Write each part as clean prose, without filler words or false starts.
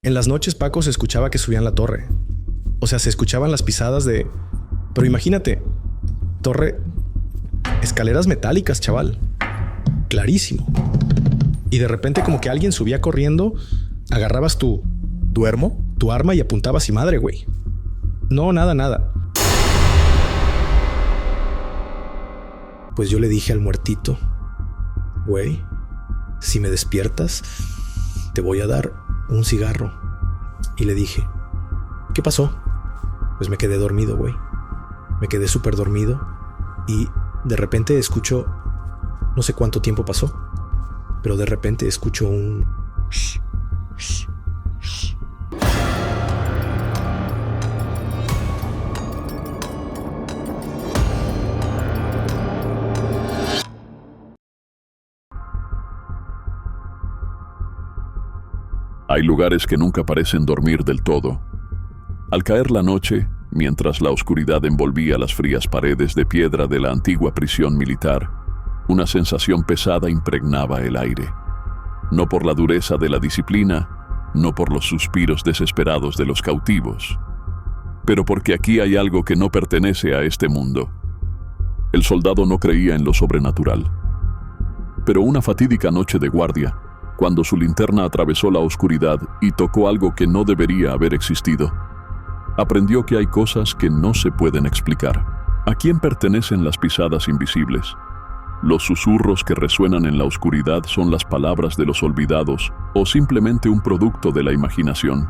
En las noches, Paco, se escuchaba que subían la torre. O sea, se escuchaban las pisadas de... Pero imagínate, torre... Escaleras metálicas, chaval. Clarísimo. Y de repente como que alguien subía corriendo, agarrabas tu arma y apuntabas y madre, güey. No, nada. Pues yo le dije al muertito, güey, si me despiertas, te voy a dar un cigarro. Y le dije, ¿qué pasó? Pues me quedé dormido, güey. Me quedé súper dormido y de repente escucho, no sé cuánto tiempo pasó, pero de repente escucho un... Hay lugares que nunca parecen dormir del todo. Al caer la noche, mientras la oscuridad envolvía las frías paredes de piedra de la antigua prisión militar, una sensación pesada impregnaba el aire. No por la dureza de la disciplina, no por los suspiros desesperados de los cautivos, pero porque aquí hay algo que no pertenece a este mundo. El soldado no creía en lo sobrenatural. Pero una fatídica noche de guardia, cuando su linterna atravesó la oscuridad y tocó algo que no debería haber existido, aprendió que hay cosas que no se pueden explicar. ¿A quién pertenecen las pisadas invisibles? ¿Los susurros que resuenan en la oscuridad son las palabras de los olvidados o simplemente un producto de la imaginación?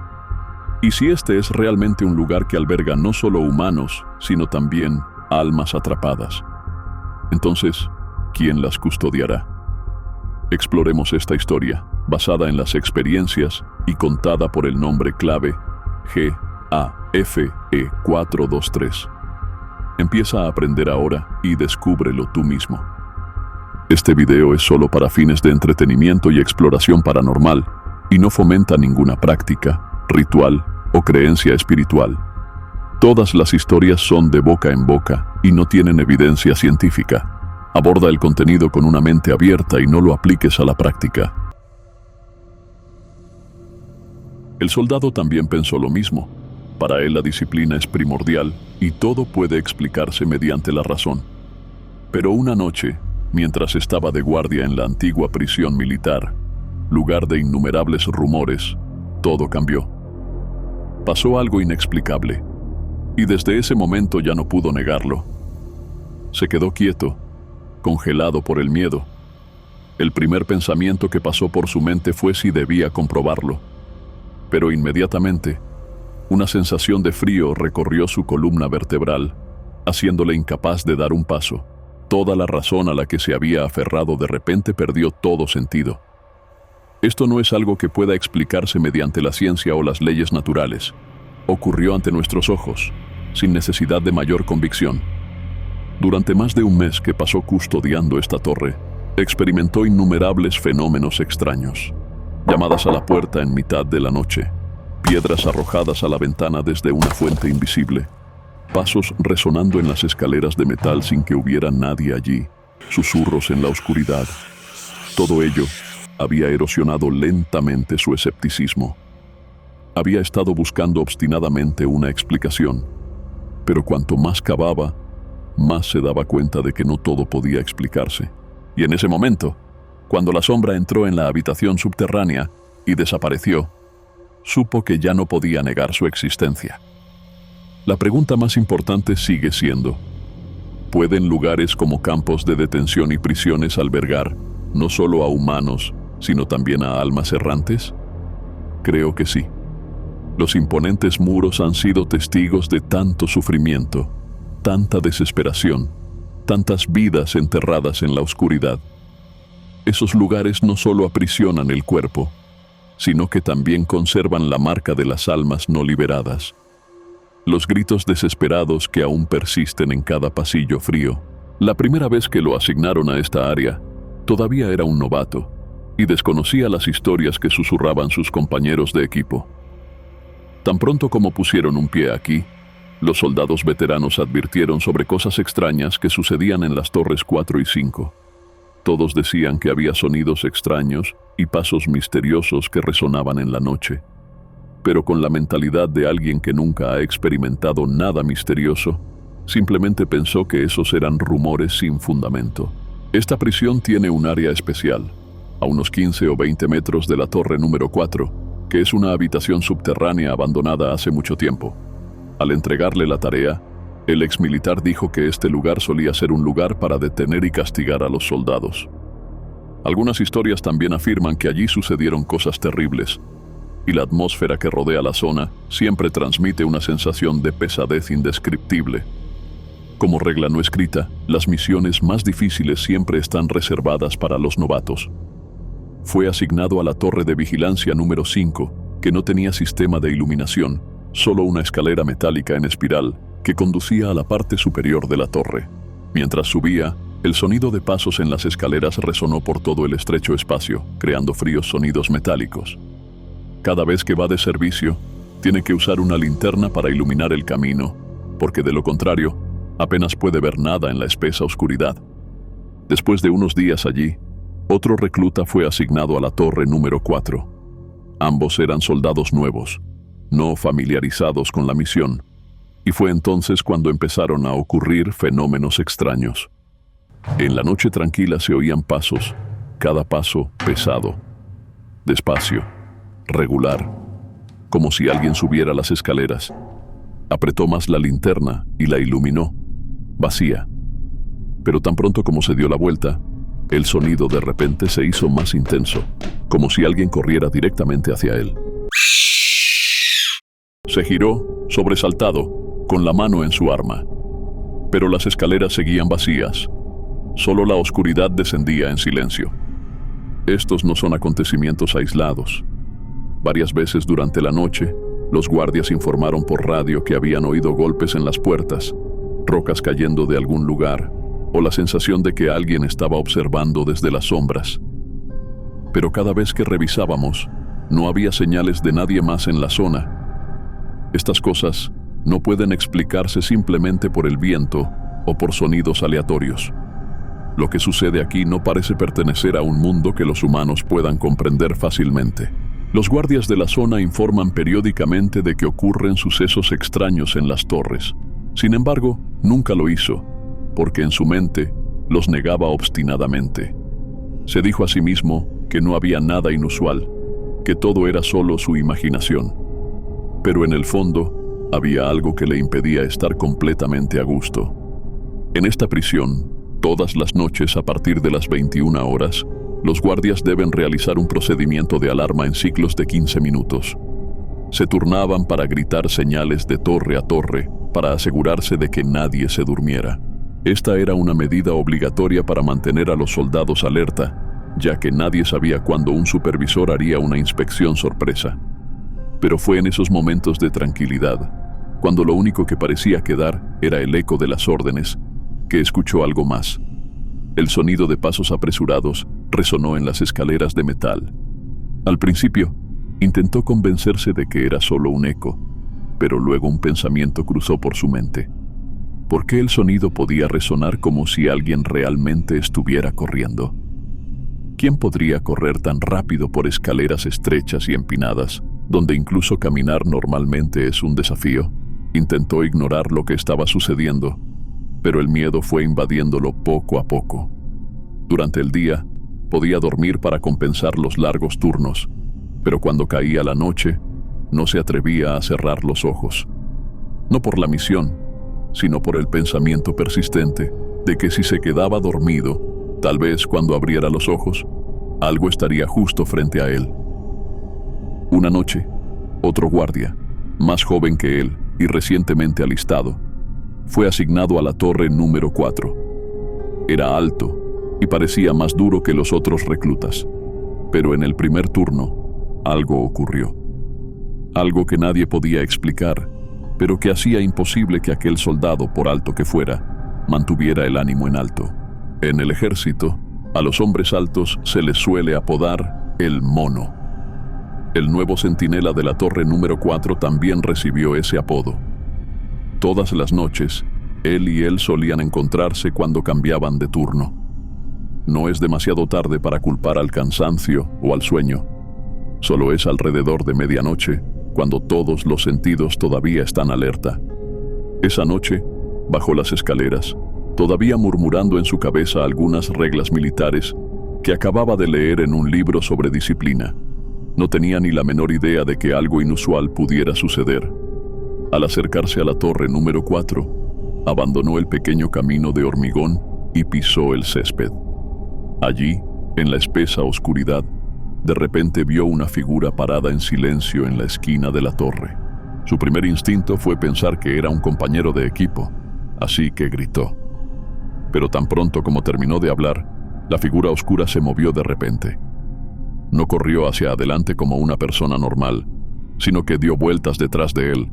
Y si este es realmente un lugar que alberga no solo humanos, sino también almas atrapadas, entonces, ¿quién las custodiará? Exploremos esta historia, basada en las experiencias y contada por el nombre clave GAFE423. Empieza a aprender ahora y descúbrelo tú mismo. Este video es solo para fines de entretenimiento y exploración paranormal y no fomenta ninguna práctica, ritual o creencia espiritual. Todas las historias son de boca en boca y no tienen evidencia científica. Aborda el contenido con una mente abierta y no lo apliques a la práctica. El soldado también pensó lo mismo. Para él la disciplina es primordial y todo puede explicarse mediante la razón. Pero una noche, mientras estaba de guardia en la antigua prisión militar, lugar de innumerables rumores, todo cambió. Pasó algo inexplicable, y desde ese momento ya no pudo negarlo. Se quedó quieto, congelado por el miedo. El primer pensamiento que pasó por su mente fue si debía comprobarlo. Pero inmediatamente, una sensación de frío recorrió su columna vertebral, haciéndole incapaz de dar un paso. Toda la razón a la que se había aferrado de repente perdió todo sentido. Esto no es algo que pueda explicarse mediante la ciencia o las leyes naturales. Ocurrió ante nuestros ojos, sin necesidad de mayor convicción. Durante más de un mes que pasó custodiando esta torre, experimentó innumerables fenómenos extraños. Llamadas a la puerta en mitad de la noche, piedras arrojadas a la ventana desde una fuente invisible, pasos resonando en las escaleras de metal sin que hubiera nadie allí, susurros en la oscuridad. Todo ello había erosionado lentamente su escepticismo. Había estado buscando obstinadamente una explicación, pero cuanto más cavaba, más se daba cuenta de que no todo podía explicarse. Y en ese momento, cuando la sombra entró en la habitación subterránea y desapareció, supo que ya no podía negar su existencia. La pregunta más importante sigue siendo: ¿pueden lugares como campos de detención y prisiones albergar no solo a humanos, sino también a almas errantes? Creo que sí. Los imponentes muros han sido testigos de tanto sufrimiento, tanta desesperación, tantas vidas enterradas en la oscuridad. Esos lugares no solo aprisionan el cuerpo, sino que también conservan la marca de las almas no liberadas. Los gritos desesperados que aún persisten en cada pasillo frío. La primera vez que lo asignaron a esta área, todavía era un novato y desconocía las historias que susurraban sus compañeros de equipo. Tan pronto como pusieron un pie aquí, los soldados veteranos advirtieron sobre cosas extrañas que sucedían en las torres 4 y 5. Todos decían que había sonidos extraños y pasos misteriosos que resonaban en la noche. pero con la mentalidad de alguien que nunca ha experimentado nada misterioso, simplemente pensó que esos eran rumores sin fundamento. Esta prisión tiene un área especial, a unos 15 o 20 metros de la torre número 4, que es una habitación subterránea abandonada hace mucho tiempo. Al entregarle la tarea, el exmilitar dijo que este lugar solía ser un lugar para detener y castigar a los soldados. Algunas historias también afirman que allí sucedieron cosas terribles, y la atmósfera que rodea la zona siempre transmite una sensación de pesadez indescriptible. Como regla no escrita, las misiones más difíciles siempre están reservadas para los novatos. Fue asignado a la torre de vigilancia número 5, que no tenía sistema de iluminación, solo una escalera metálica en espiral que conducía a la parte superior de la torre. Mientras subía, el sonido de pasos en las escaleras resonó por todo el estrecho espacio, creando fríos sonidos metálicos. Cada vez que va de servicio, tiene que usar una linterna para iluminar el camino, porque de lo contrario, apenas puede ver nada en la espesa oscuridad. Después de unos días allí, otro recluta fue asignado a la torre número 4. Ambos eran soldados nuevos, no familiarizados con la misión, y fue entonces cuando empezaron a ocurrir fenómenos extraños. En la noche tranquila se oían pasos, cada paso pesado, despacio, regular, como si alguien subiera las escaleras. Apretó más la linterna y la iluminó, vacía. Pero tan pronto como se dio la vuelta, el sonido de repente se hizo más intenso, como si alguien corriera directamente hacia él. Se giró, sobresaltado, con la mano en su arma. Pero las escaleras seguían vacías. Solo la oscuridad descendía en silencio. Estos no son acontecimientos aislados. Varias veces durante la noche, los guardias informaron por radio que habían oído golpes en las puertas, rocas cayendo de algún lugar, o la sensación de que alguien estaba observando desde las sombras. Pero cada vez que revisábamos, no había señales de nadie más en la zona. Estas cosas no pueden explicarse simplemente por el viento o por sonidos aleatorios. Lo que sucede aquí no parece pertenecer a un mundo que los humanos puedan comprender fácilmente. Los guardias de la zona informan periódicamente de que ocurren sucesos extraños en las torres. Sin embargo, nunca lo hizo, porque en su mente los negaba obstinadamente. Se dijo a sí mismo que no había nada inusual, que todo era solo su imaginación. Pero en el fondo, había algo que le impedía estar completamente a gusto. En esta prisión, todas las noches a partir de las 21 horas, los guardias deben realizar un procedimiento de alarma en ciclos de 15 minutos. Se turnaban para gritar señales de torre a torre para asegurarse de que nadie se durmiera. Esta era una medida obligatoria para mantener a los soldados alerta, ya que nadie sabía cuándo un supervisor haría una inspección sorpresa. Pero fue en esos momentos de tranquilidad, cuando lo único que parecía quedar era el eco de las órdenes, que escuchó algo más. El sonido de pasos apresurados resonó en las escaleras de metal. Al principio, intentó convencerse de que era solo un eco, pero luego un pensamiento cruzó por su mente. ¿Por qué el sonido podía resonar como si alguien realmente estuviera corriendo? ¿Quién podría correr tan rápido por escaleras estrechas y empinadas, donde incluso caminar normalmente es un desafío? Intentó ignorar lo que estaba sucediendo, pero el miedo fue invadiéndolo poco a poco. Durante el día, podía dormir para compensar los largos turnos, pero cuando caía la noche, no se atrevía a cerrar los ojos. No por la misión, sino por el pensamiento persistente de que si se quedaba dormido, tal vez cuando abriera los ojos, algo estaría justo frente a él. Una noche, otro guardia, más joven que él y recientemente alistado, fue asignado a la torre número 4. Era alto y parecía más duro que los otros reclutas, pero en el primer turno, algo ocurrió. Algo que nadie podía explicar, pero que hacía imposible que aquel soldado, por alto que fuera, mantuviera el ánimo en alto. En el ejército, a los hombres altos se les suele apodar el mono. El nuevo centinela de la torre número 4 también recibió ese apodo. Todas las noches, él y él solían encontrarse cuando cambiaban de turno. No es demasiado tarde para culpar al cansancio o al sueño. Solo es alrededor de medianoche cuando todos los sentidos todavía están alerta. Esa noche, bajó las escaleras, todavía murmurando en su cabeza algunas reglas militares que acababa de leer en un libro sobre disciplina. No tenía ni la menor idea de que algo inusual pudiera suceder. Al acercarse a la torre número 4, abandonó el pequeño camino de hormigón y pisó el césped. Allí, en la espesa oscuridad, de repente vio una figura parada en silencio en la esquina de la torre. Su primer instinto fue pensar que era un compañero de equipo, así que gritó. Pero tan pronto como terminó de hablar, la figura oscura se movió de repente. No corrió hacia adelante como una persona normal, sino que dio vueltas detrás de él,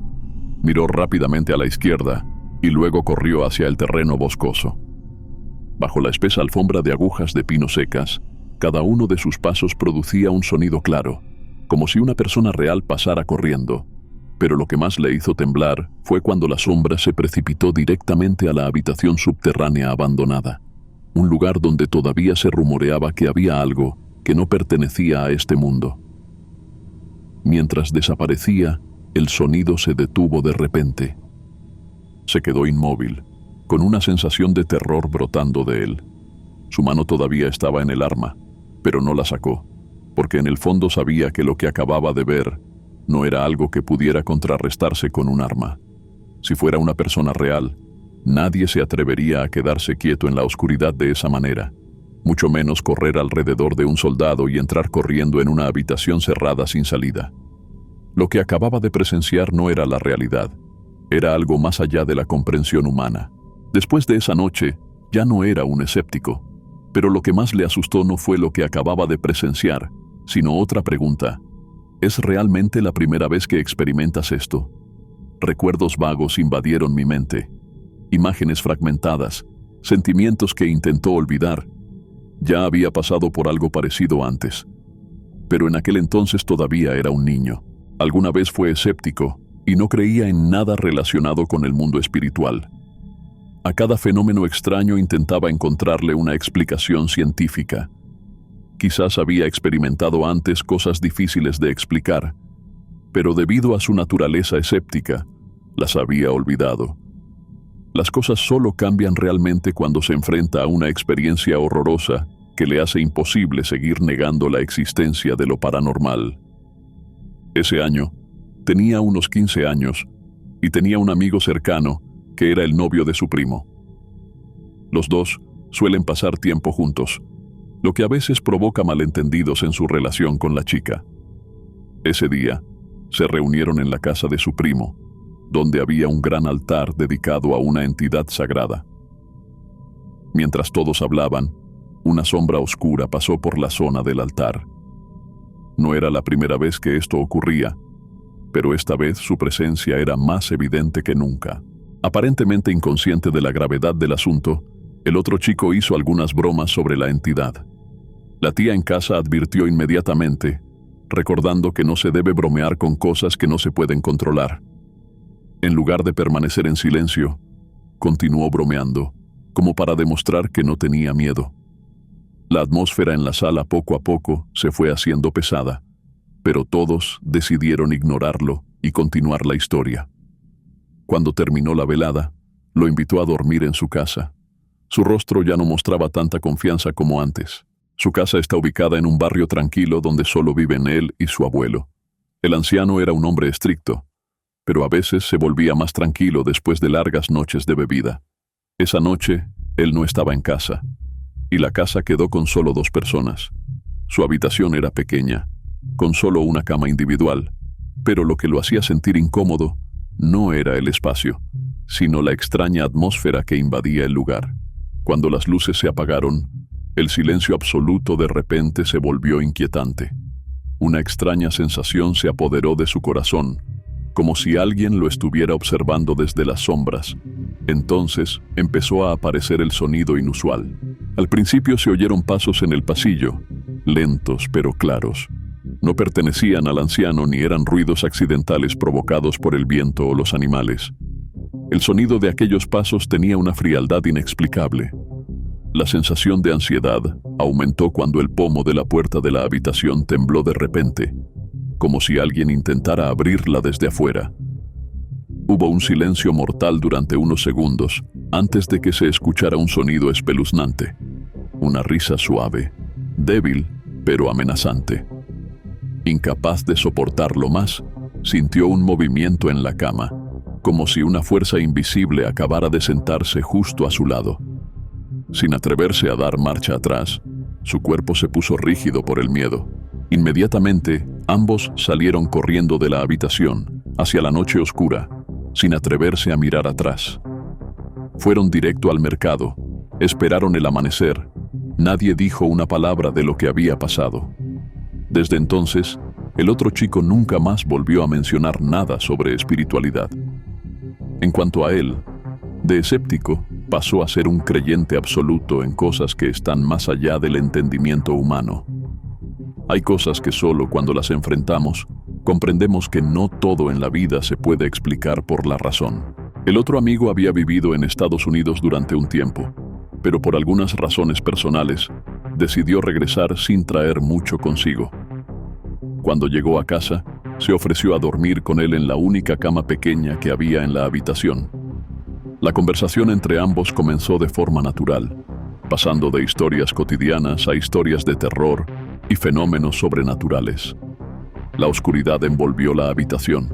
miró rápidamente a la izquierda y luego corrió hacia el terreno boscoso. Bajo la espesa alfombra de agujas de pino secas, cada uno de sus pasos producía un sonido claro, como si una persona real pasara corriendo. Pero lo que más le hizo temblar fue cuando la sombra se precipitó directamente a la habitación subterránea abandonada, un lugar donde todavía se rumoreaba que había algo que no pertenecía a este mundo. Mientras desaparecía, el sonido se detuvo de repente. Se quedó inmóvil, con una sensación de terror brotando de él. Su mano todavía estaba en el arma, pero no la sacó, porque en el fondo sabía que lo que acababa de ver no era algo que pudiera contrarrestarse con un arma. Si fuera una persona real, nadie se atrevería a quedarse quieto en la oscuridad de esa manera, mucho menos correr alrededor de un soldado y entrar corriendo en una habitación cerrada sin salida. Lo que acababa de presenciar no era la realidad, era algo más allá de la comprensión humana. Después de esa noche, ya no era un escéptico, pero lo que más le asustó no fue lo que acababa de presenciar, sino otra pregunta. ¿Es realmente la primera vez que experimentas esto? Recuerdos vagos invadieron mi mente, imágenes fragmentadas, sentimientos que intentó olvidar. Ya había pasado por algo parecido antes, pero en aquel entonces todavía era un niño. Alguna vez fue escéptico y no creía en nada relacionado con el mundo espiritual. A cada fenómeno extraño intentaba encontrarle una explicación científica. Quizás había experimentado antes cosas difíciles de explicar, pero debido a su naturaleza escéptica, las había olvidado. Las cosas solo cambian realmente cuando se enfrenta a una experiencia horrorosa que le hace imposible seguir negando la existencia de lo paranormal. Ese año, tenía unos 15 años y tenía un amigo cercano que era el novio de su primo. Los dos suelen pasar tiempo juntos, lo que a veces provoca malentendidos en su relación con la chica. Ese día, se reunieron en la casa de su primo, donde había un gran altar dedicado a una entidad sagrada. Mientras todos hablaban, una sombra oscura pasó por la zona del altar. No era la primera vez que esto ocurría, pero esta vez su presencia era más evidente que nunca. Aparentemente inconsciente de la gravedad del asunto, el otro chico hizo algunas bromas sobre la entidad. La tía en casa advirtió inmediatamente, recordando que no se debe bromear con cosas que no se pueden controlar. En lugar de permanecer en silencio, continuó bromeando, como para demostrar que no tenía miedo. La atmósfera en la sala poco a poco se fue haciendo pesada, pero todos decidieron ignorarlo y continuar la historia. Cuando terminó la velada, lo invitó a dormir en su casa. Su rostro ya no mostraba tanta confianza como antes. Su casa está ubicada en un barrio tranquilo donde solo viven él y su abuelo. El anciano era un hombre estricto, pero a veces se volvía más tranquilo después de largas noches de bebida. Esa noche, él no estaba en casa, y la casa quedó con solo 2 personas. Su habitación era pequeña, con solo una cama individual, pero lo que lo hacía sentir incómodo no era el espacio, sino la extraña atmósfera que invadía el lugar. Cuando las luces se apagaron, el silencio absoluto de repente se volvió inquietante. Una extraña sensación se apoderó de su corazón, como si alguien lo estuviera observando desde las sombras. Entonces empezó a aparecer el sonido inusual. Al principio se oyeron pasos en el pasillo, lentos pero claros. No pertenecían al anciano ni eran ruidos accidentales provocados por el viento o los animales. El sonido de aquellos pasos tenía una frialdad inexplicable. La sensación de ansiedad aumentó cuando el pomo de la puerta de la habitación tembló de repente, como si alguien intentara abrirla desde afuera. Hubo un silencio mortal durante unos segundos antes de que se escuchara un sonido espeluznante, una risa suave, débil pero amenazante. Incapaz de soportarlo más, sintió un movimiento en la cama, como si una fuerza invisible acabara de sentarse justo a su lado. Sin atreverse a dar marcha atrás, su cuerpo se puso rígido por el miedo. Inmediatamente, ambos salieron corriendo de la habitación hacia la noche oscura, sin atreverse a mirar atrás. Fueron directo al mercado, esperaron el amanecer. Nadie dijo una palabra de lo que había pasado. Desde entonces, el otro chico nunca más volvió a mencionar nada sobre espiritualidad. En cuanto a él, de escéptico, pasó a ser un creyente absoluto en cosas que están más allá del entendimiento humano. Hay cosas que solo cuando las enfrentamos, comprendemos que no todo en la vida se puede explicar por la razón. El otro amigo había vivido en Estados Unidos durante un tiempo, pero por algunas razones personales, decidió regresar sin traer mucho consigo. Cuando llegó a casa, se ofreció a dormir con él en la única cama pequeña que había en la habitación. La conversación entre ambos comenzó de forma natural, pasando de historias cotidianas a historias de terror y fenómenos sobrenaturales. La oscuridad envolvió la habitación.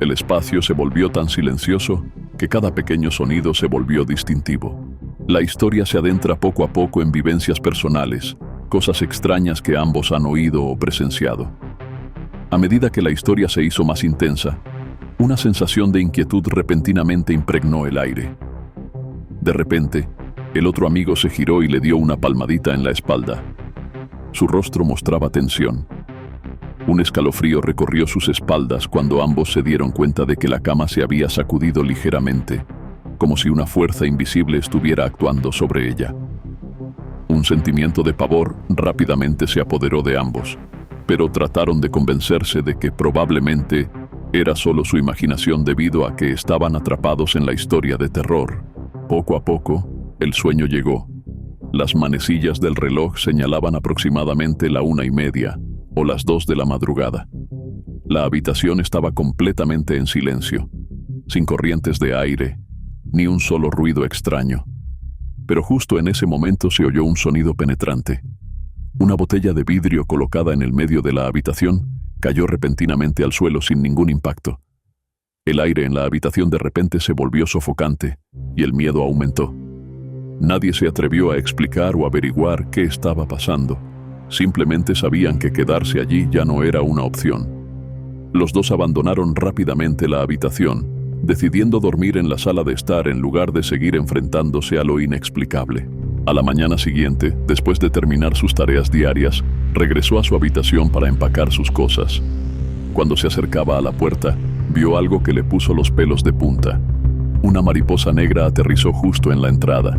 El espacio se volvió tan silencioso que cada pequeño sonido se volvió distintivo. La historia se adentra poco a poco en vivencias personales, cosas extrañas que ambos han oído o presenciado. A medida que la historia se hizo más intensa, una sensación de inquietud repentinamente impregnó el aire. De repente, el otro amigo se giró y le dio una palmadita en la espalda. Su rostro mostraba tensión. Un escalofrío recorrió sus espaldas cuando ambos se dieron cuenta de que la cama se había sacudido ligeramente, como si una fuerza invisible estuviera actuando sobre ella. Un sentimiento de pavor rápidamente se apoderó de ambos, pero trataron de convencerse de que probablemente era solo su imaginación debido a que estaban atrapados en la historia de terror. Poco a poco, el sueño llegó. Las manecillas del reloj señalaban aproximadamente la 1:30 o las 2 de la madrugada. La habitación estaba completamente en silencio, sin corrientes de aire, ni un solo ruido extraño. Pero justo en ese momento se oyó un sonido penetrante. Una botella de vidrio colocada en el medio de la habitación cayó repentinamente al suelo sin ningún impacto. El aire en la habitación de repente se volvió sofocante y el miedo aumentó. Nadie se atrevió a explicar o averiguar qué estaba pasando. Simplemente sabían que quedarse allí ya no era una opción. Los dos abandonaron rápidamente la habitación, decidiendo dormir en la sala de estar en lugar de seguir enfrentándose a lo inexplicable. A la mañana siguiente, después de terminar sus tareas diarias, regresó a su habitación para empacar sus cosas. Cuando se acercaba a la puerta, vio algo que le puso los pelos de punta. Una mariposa negra aterrizó justo en la entrada.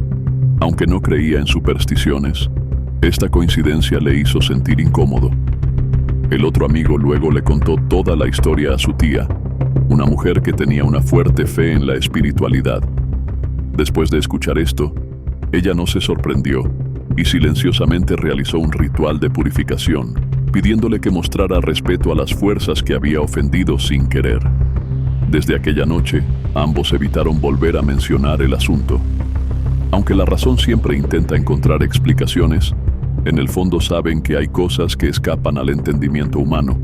Aunque no creía en supersticiones, esta coincidencia le hizo sentir incómodo. El otro amigo luego le contó toda la historia a su tía, una mujer que tenía una fuerte fe en la espiritualidad. Después de escuchar esto, ella no se sorprendió y silenciosamente realizó un ritual de purificación, pidiéndole que mostrara respeto a las fuerzas que había ofendido sin querer. Desde aquella noche, ambos evitaron volver a mencionar el asunto. Aunque la razón siempre intenta encontrar explicaciones, en el fondo saben que hay cosas que escapan al entendimiento humano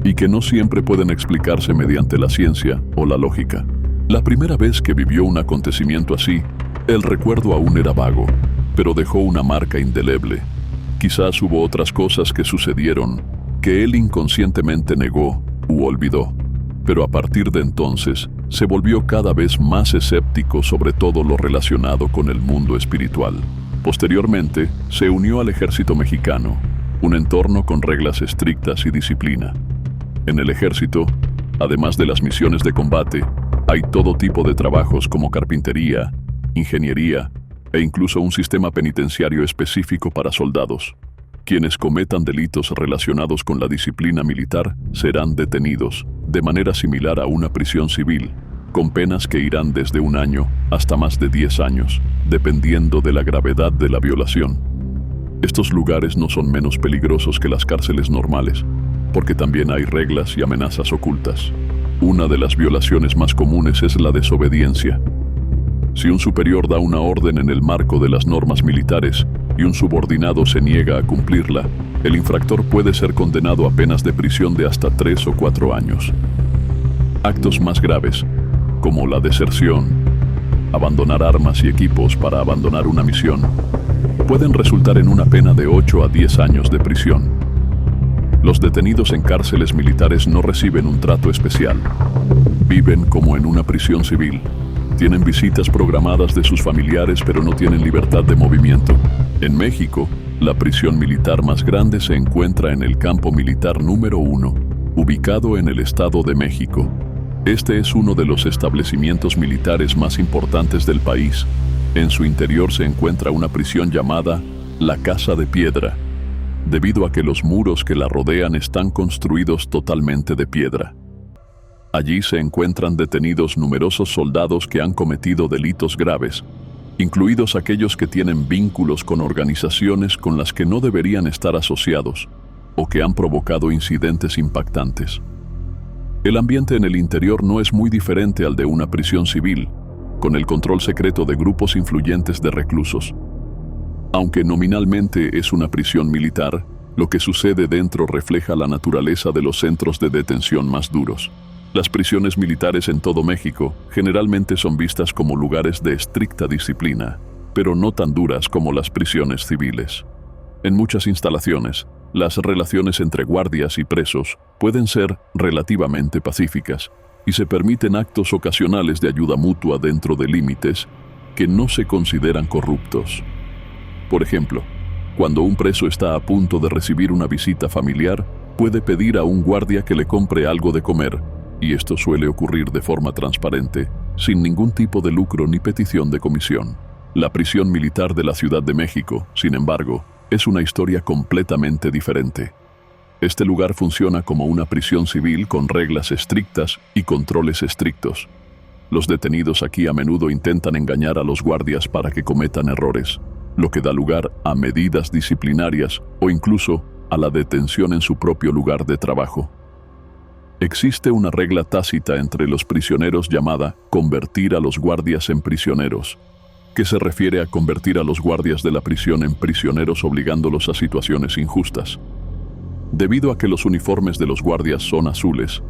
y que no siempre pueden explicarse mediante la ciencia o la lógica. La primera vez que vivió un acontecimiento así, el recuerdo aún era vago, pero dejó una marca indeleble. Quizás hubo otras cosas que sucedieron que él inconscientemente negó u olvidó, pero a partir de entonces se volvió cada vez más escéptico sobre todo lo relacionado con el mundo espiritual. Posteriormente, se unió al ejército mexicano, un entorno con reglas estrictas y disciplina. En el ejército, además de las misiones de combate, hay todo tipo de trabajos como carpintería, ingeniería e incluso un sistema penitenciario específico para soldados. Quienes cometan delitos relacionados con la disciplina militar serán detenidos, de manera similar a una prisión civil, con penas que irán desde 1 año hasta más de 10 años, dependiendo de la gravedad de la violación. Estos lugares no son menos peligrosos que las cárceles normales. porque también hay reglas y amenazas ocultas. Una de las violaciones más comunes es la desobediencia. Si un superior da una orden en el marco de las normas militares y un subordinado se niega a cumplirla, el infractor puede ser condenado a penas de prisión de hasta 3 o 4 años. Actos más graves, como la deserción, abandonar armas y equipos para abandonar una misión, pueden resultar en una pena de 8 a 10 años de prisión. Los detenidos en cárceles militares no reciben un trato especial. Viven como en una prisión civil. Tienen visitas programadas de sus familiares, pero no tienen libertad de movimiento. En México, la prisión militar más grande se encuentra en el Campo Militar número 1, ubicado en el Estado de México. Este es uno de los establecimientos militares más importantes del país. En su interior se encuentra una prisión llamada la Casa de Piedra, debido a que los muros que la rodean están construidos totalmente de piedra. Allí se encuentran detenidos numerosos soldados que han cometido delitos graves, incluidos aquellos que tienen vínculos con organizaciones con las que no deberían estar asociados o que han provocado incidentes impactantes. El ambiente en el interior no es muy diferente al de una prisión civil, con el control secreto de grupos influyentes de reclusos. Aunque nominalmente es una prisión militar, lo que sucede dentro refleja la naturaleza de los centros de detención más duros. Las prisiones militares en todo México generalmente son vistas como lugares de estricta disciplina, pero no tan duras como las prisiones civiles. En muchas instalaciones, las relaciones entre guardias y presos pueden ser relativamente pacíficas y se permiten actos ocasionales de ayuda mutua dentro de límites que no se consideran corruptos. Por ejemplo, cuando un preso está a punto de recibir una visita familiar, puede pedir a un guardia que le compre algo de comer, y esto suele ocurrir de forma transparente, sin ningún tipo de lucro ni petición de comisión. La prisión militar de la Ciudad de México, sin embargo, es una historia completamente diferente. Este lugar funciona como una prisión civil con reglas estrictas y controles estrictos. Los detenidos aquí a menudo intentan engañar a los guardias para que cometan errores, lo que da lugar a medidas disciplinarias o incluso a la detención en su propio lugar de trabajo. Existe una regla tácita entre los prisioneros llamada convertir a los guardias en prisioneros, que se refiere a convertir a los guardias de la prisión en prisioneros obligándolos a situaciones injustas. Debido a que los uniformes de los guardias son azules,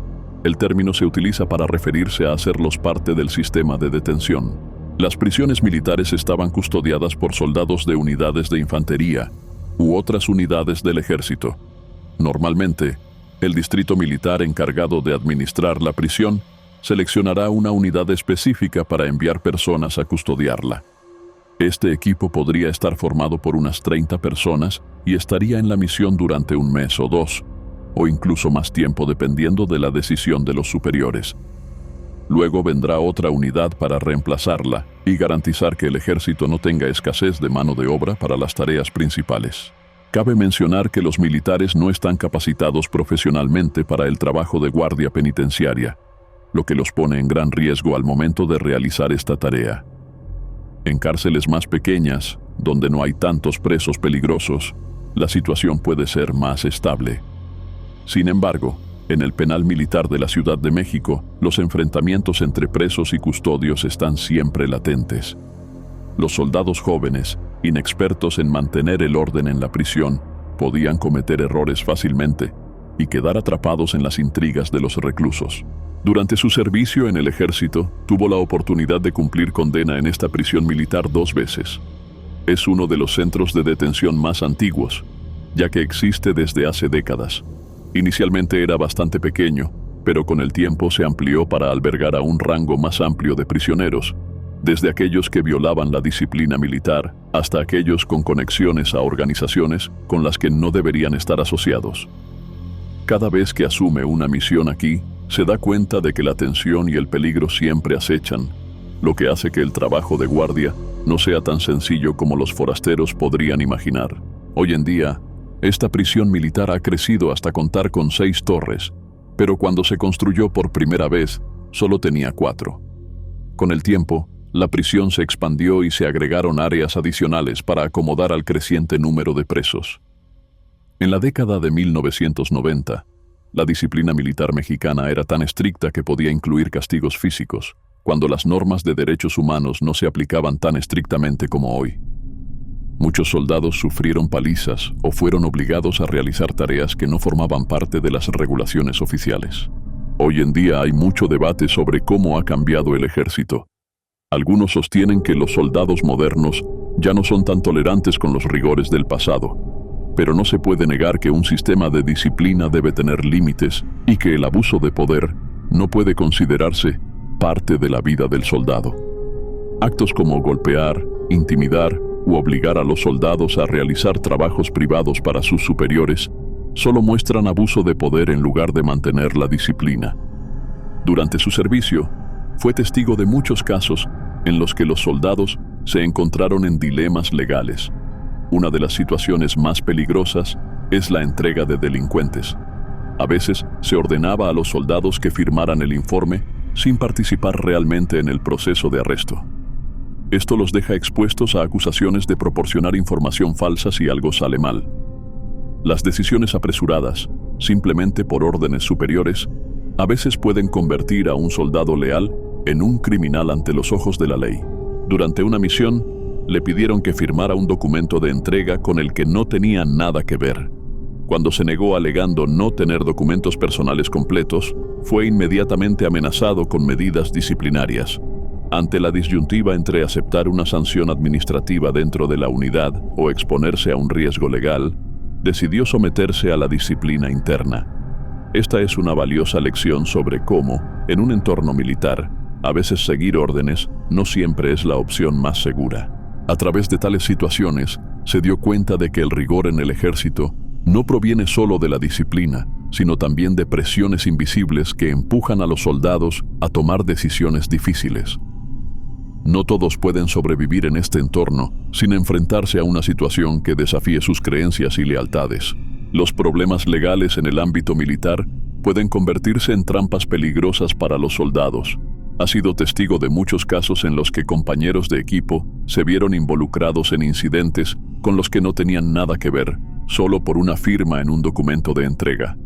el término se utiliza para referirse a hacerlos parte del sistema de detención. Las prisiones militares estaban custodiadas por soldados de unidades de infantería u otras unidades del ejército. Normalmente, el distrito militar encargado de administrar la prisión seleccionará una unidad específica para enviar personas a custodiarla. Este equipo podría estar formado por unas 30 personas y estaría en la misión durante un mes o 2, o incluso más tiempo dependiendo de la decisión de los superiores. Luego vendrá otra unidad para reemplazarla y garantizar que el ejército no tenga escasez de mano de obra para las tareas principales. Cabe mencionar que los militares no están capacitados profesionalmente para el trabajo de guardia penitenciaria, lo que los pone en gran riesgo al momento de realizar esta tarea. En cárceles más pequeñas, donde no hay tantos presos peligrosos, la situación puede ser más estable. Sin embargo, en el penal militar de la Ciudad de México, los enfrentamientos entre presos y custodios están siempre latentes. Los soldados jóvenes, inexpertos en mantener el orden en la prisión, podían cometer errores fácilmente y quedar atrapados en las intrigas de los reclusos. Durante su servicio en el ejército, tuvo la oportunidad de cumplir condena en esta prisión militar 2 veces. Es uno de los centros de detención más antiguos, ya que existe desde hace décadas. Inicialmente era bastante pequeño, pero con el tiempo se amplió para albergar a un rango más amplio de prisioneros, desde aquellos que violaban la disciplina militar hasta aquellos con conexiones a organizaciones con las que no deberían estar asociados. Cada vez que asume una misión aquí, se da cuenta de que la tensión y el peligro siempre acechan, lo que hace que el trabajo de guardia no sea tan sencillo como los forasteros podrían imaginar. Hoy en día, esta prisión militar ha crecido hasta contar con 6 torres, pero cuando se construyó por primera vez, solo tenía 4. Con el tiempo, la prisión se expandió y se agregaron áreas adicionales para acomodar al creciente número de presos. En la década de 1990, La disciplina militar mexicana era tan estricta que podía incluir castigos físicos, cuando las normas de derechos humanos no se aplicaban tan estrictamente como hoy. Muchos soldados sufrieron palizas o fueron obligados a realizar tareas que no formaban parte de las regulaciones oficiales. Hoy en día hay mucho debate sobre cómo ha cambiado el ejército. Algunos sostienen que los soldados modernos ya no son tan tolerantes con los rigores del pasado, pero no se puede negar que un sistema de disciplina debe tener límites y que el abuso de poder no puede considerarse parte de la vida del soldado. Actos como golpear, intimidar u obligar a los soldados a realizar trabajos privados para sus superiores solo muestran abuso de poder en lugar de mantener la disciplina. Durante su servicio, fue testigo de muchos casos en los que los soldados se encontraron en dilemas legales. Una de las situaciones más peligrosas es la entrega de delincuentes. A veces se ordenaba a los soldados que firmaran el informe sin participar realmente en el proceso de arresto. Esto los deja expuestos a acusaciones de proporcionar información falsa si algo sale mal. Las decisiones apresuradas, simplemente por órdenes superiores, a veces pueden convertir a un soldado leal en un criminal ante los ojos de la ley. Durante una misión, le pidieron que firmara un documento de entrega con el que no tenía nada que ver. Cuando se negó alegando no tener documentos personales completos, fue inmediatamente amenazado con medidas disciplinarias. Ante la disyuntiva entre aceptar una sanción administrativa dentro de la unidad o exponerse a un riesgo legal, decidió someterse a la disciplina interna. Esta es una valiosa lección sobre cómo, en un entorno militar, a veces seguir órdenes no siempre es la opción más segura. A través de tales situaciones, se dio cuenta de que el rigor en el ejército no proviene solo de la disciplina, sino también de presiones invisibles que empujan a los soldados a tomar decisiones difíciles. No todos pueden sobrevivir en este entorno sin enfrentarse a una situación que desafíe sus creencias y lealtades. Los problemas legales en el ámbito militar pueden convertirse en trampas peligrosas para los soldados. Ha sido testigo de muchos casos en los que compañeros de equipo se vieron involucrados en incidentes con los que no tenían nada que ver, solo por una firma en un documento de entrega.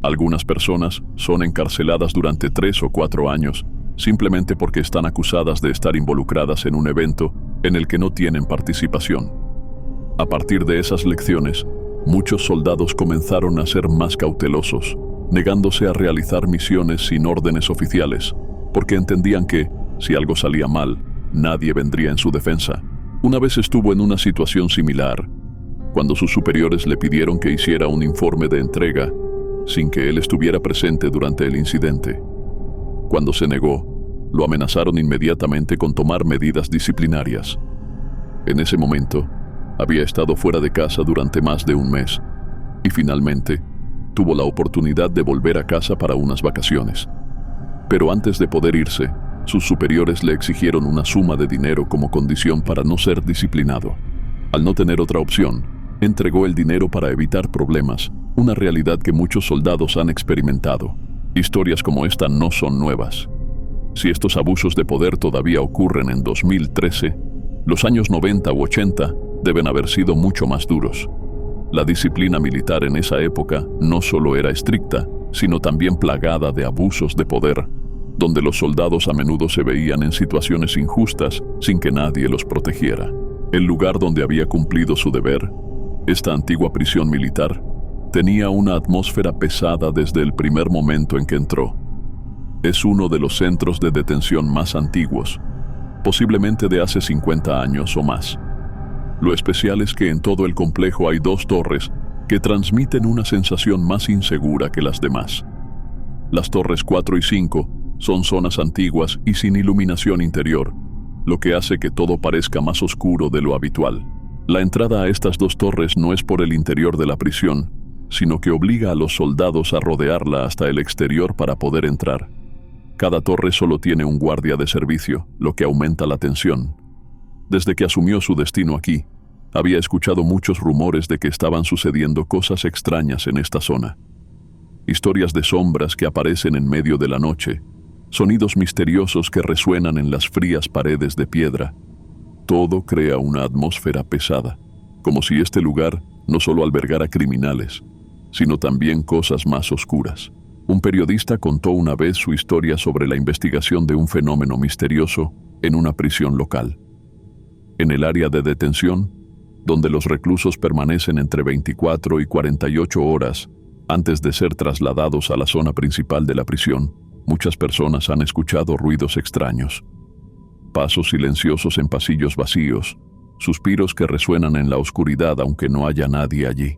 Algunas personas son encarceladas durante 3 o 4 años, simplemente porque están acusadas de estar involucradas en un evento en el que no tienen participación. A partir de esas lecciones, muchos soldados comenzaron a ser más cautelosos, negándose a realizar misiones sin órdenes oficiales, porque entendían que, si algo salía mal, nadie vendría en su defensa. Una vez estuvo en una situación similar, cuando sus superiores le pidieron que hiciera un informe de entrega, sin que él estuviera presente durante el incidente. Cuando se negó, lo amenazaron inmediatamente con tomar medidas disciplinarias. En ese momento, había estado fuera de casa durante más de un mes y finalmente tuvo la oportunidad de volver a casa para unas vacaciones. Pero antes de poder irse, sus superiores le exigieron una suma de dinero como condición para no ser disciplinado. Al no tener otra opción, entregó el dinero para evitar problemas, una realidad que muchos soldados han experimentado. Historias como esta no son nuevas. Si estos abusos de poder todavía ocurren en 2013, los años 90 u 80 deben haber sido mucho más duros. La disciplina militar en esa época no solo era estricta, sino también plagada de abusos de poder, donde los soldados a menudo se veían en situaciones injustas sin que nadie los protegiera. El lugar donde había cumplido su deber, esta antigua prisión militar, tenía una atmósfera pesada desde el primer momento en que entró. Es uno de los centros de detención más antiguos, posiblemente de hace 50 años o más. Lo especial es que en todo el complejo hay 2 torres que transmiten una sensación más insegura que las demás. Las torres 4 y 5 son zonas antiguas y sin iluminación interior, lo que hace que todo parezca más oscuro de lo habitual. La entrada a estas 2 torres no es por el interior de la prisión, sino que obliga a los soldados a rodearla hasta el exterior para poder entrar. Cada torre solo tiene un guardia de servicio, lo que aumenta la tensión. Desde que asumió su destino aquí, había escuchado muchos rumores de que estaban sucediendo cosas extrañas en esta zona. Historias de sombras que aparecen en medio de la noche, sonidos misteriosos que resuenan en las frías paredes de piedra. Todo crea una atmósfera pesada, como si este lugar no solo albergara criminales, sino también cosas más oscuras. Un periodista contó una vez su historia sobre la investigación de un fenómeno misterioso en una prisión local. En el área de detención, donde los reclusos permanecen entre 24 y 48 horas antes de ser trasladados a la zona principal de la prisión, muchas personas han escuchado ruidos extraños. Pasos silenciosos en pasillos vacíos, suspiros que resuenan en la oscuridad aunque no haya nadie allí.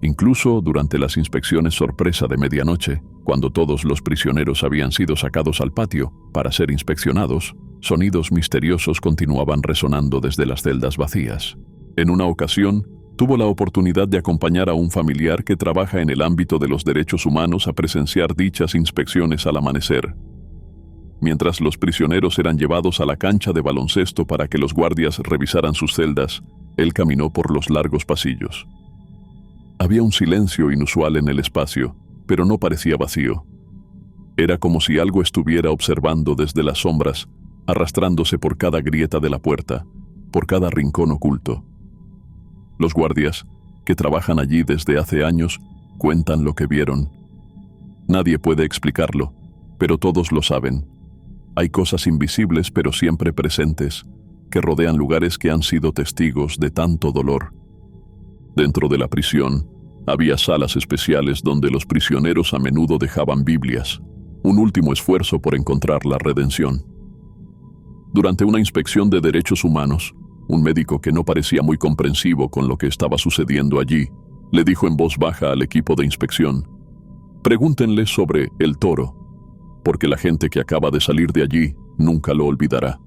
Incluso durante las inspecciones sorpresa de medianoche, cuando todos los prisioneros habían sido sacados al patio para ser inspeccionados, sonidos misteriosos continuaban resonando desde las celdas vacías. En una ocasión, tuvo la oportunidad de acompañar a un familiar que trabaja en el ámbito de los derechos humanos a presenciar dichas inspecciones al amanecer. Mientras los prisioneros eran llevados a la cancha de baloncesto para que los guardias revisaran sus celdas, él caminó por los largos pasillos. Había un silencio inusual en el espacio, pero no parecía vacío. Era como si algo estuviera observando desde las sombras, arrastrándose por cada grieta de la puerta, por cada rincón oculto. Los guardias, que trabajan allí desde hace años, cuentan lo que vieron. Nadie puede explicarlo, pero todos lo saben. Hay cosas invisibles pero siempre presentes, que rodean lugares que han sido testigos de tanto dolor. Dentro de la prisión, había salas especiales donde los prisioneros a menudo dejaban Biblias, un último esfuerzo por encontrar la redención. Durante una inspección de derechos humanos, un médico que no parecía muy comprensivo con lo que estaba sucediendo allí, le dijo en voz baja al equipo de inspección: «Pregúntenle sobre el toro, porque la gente que acaba de salir de allí nunca lo olvidará».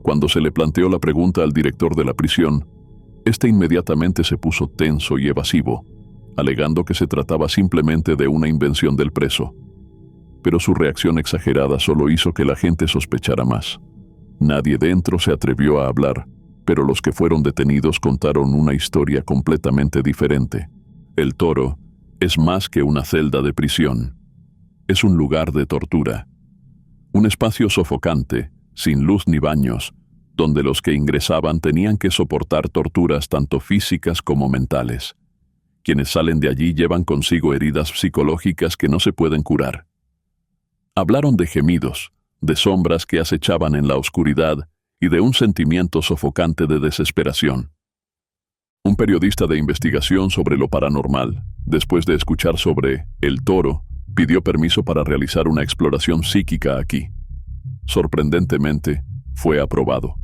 Cuando se le planteó la pregunta al director de la prisión, este inmediatamente se puso tenso y evasivo, alegando que se trataba simplemente de una invención del preso. Pero su reacción exagerada solo hizo que la gente sospechara más. Nadie dentro se atrevió a hablar, pero los que fueron detenidos contaron una historia completamente diferente. El toro es más que una celda de prisión. Es un lugar de tortura. Un espacio sofocante, sin luz ni baños, donde los que ingresaban tenían que soportar torturas tanto físicas como mentales. Quienes salen de allí llevan consigo heridas psicológicas que no se pueden curar. Hablaron de gemidos, de sombras que acechaban en la oscuridad y de un sentimiento sofocante de desesperación. Un periodista de investigación sobre lo paranormal, después de escuchar sobre el toro, pidió permiso para realizar una exploración psíquica aquí. Sorprendentemente, fue aprobado.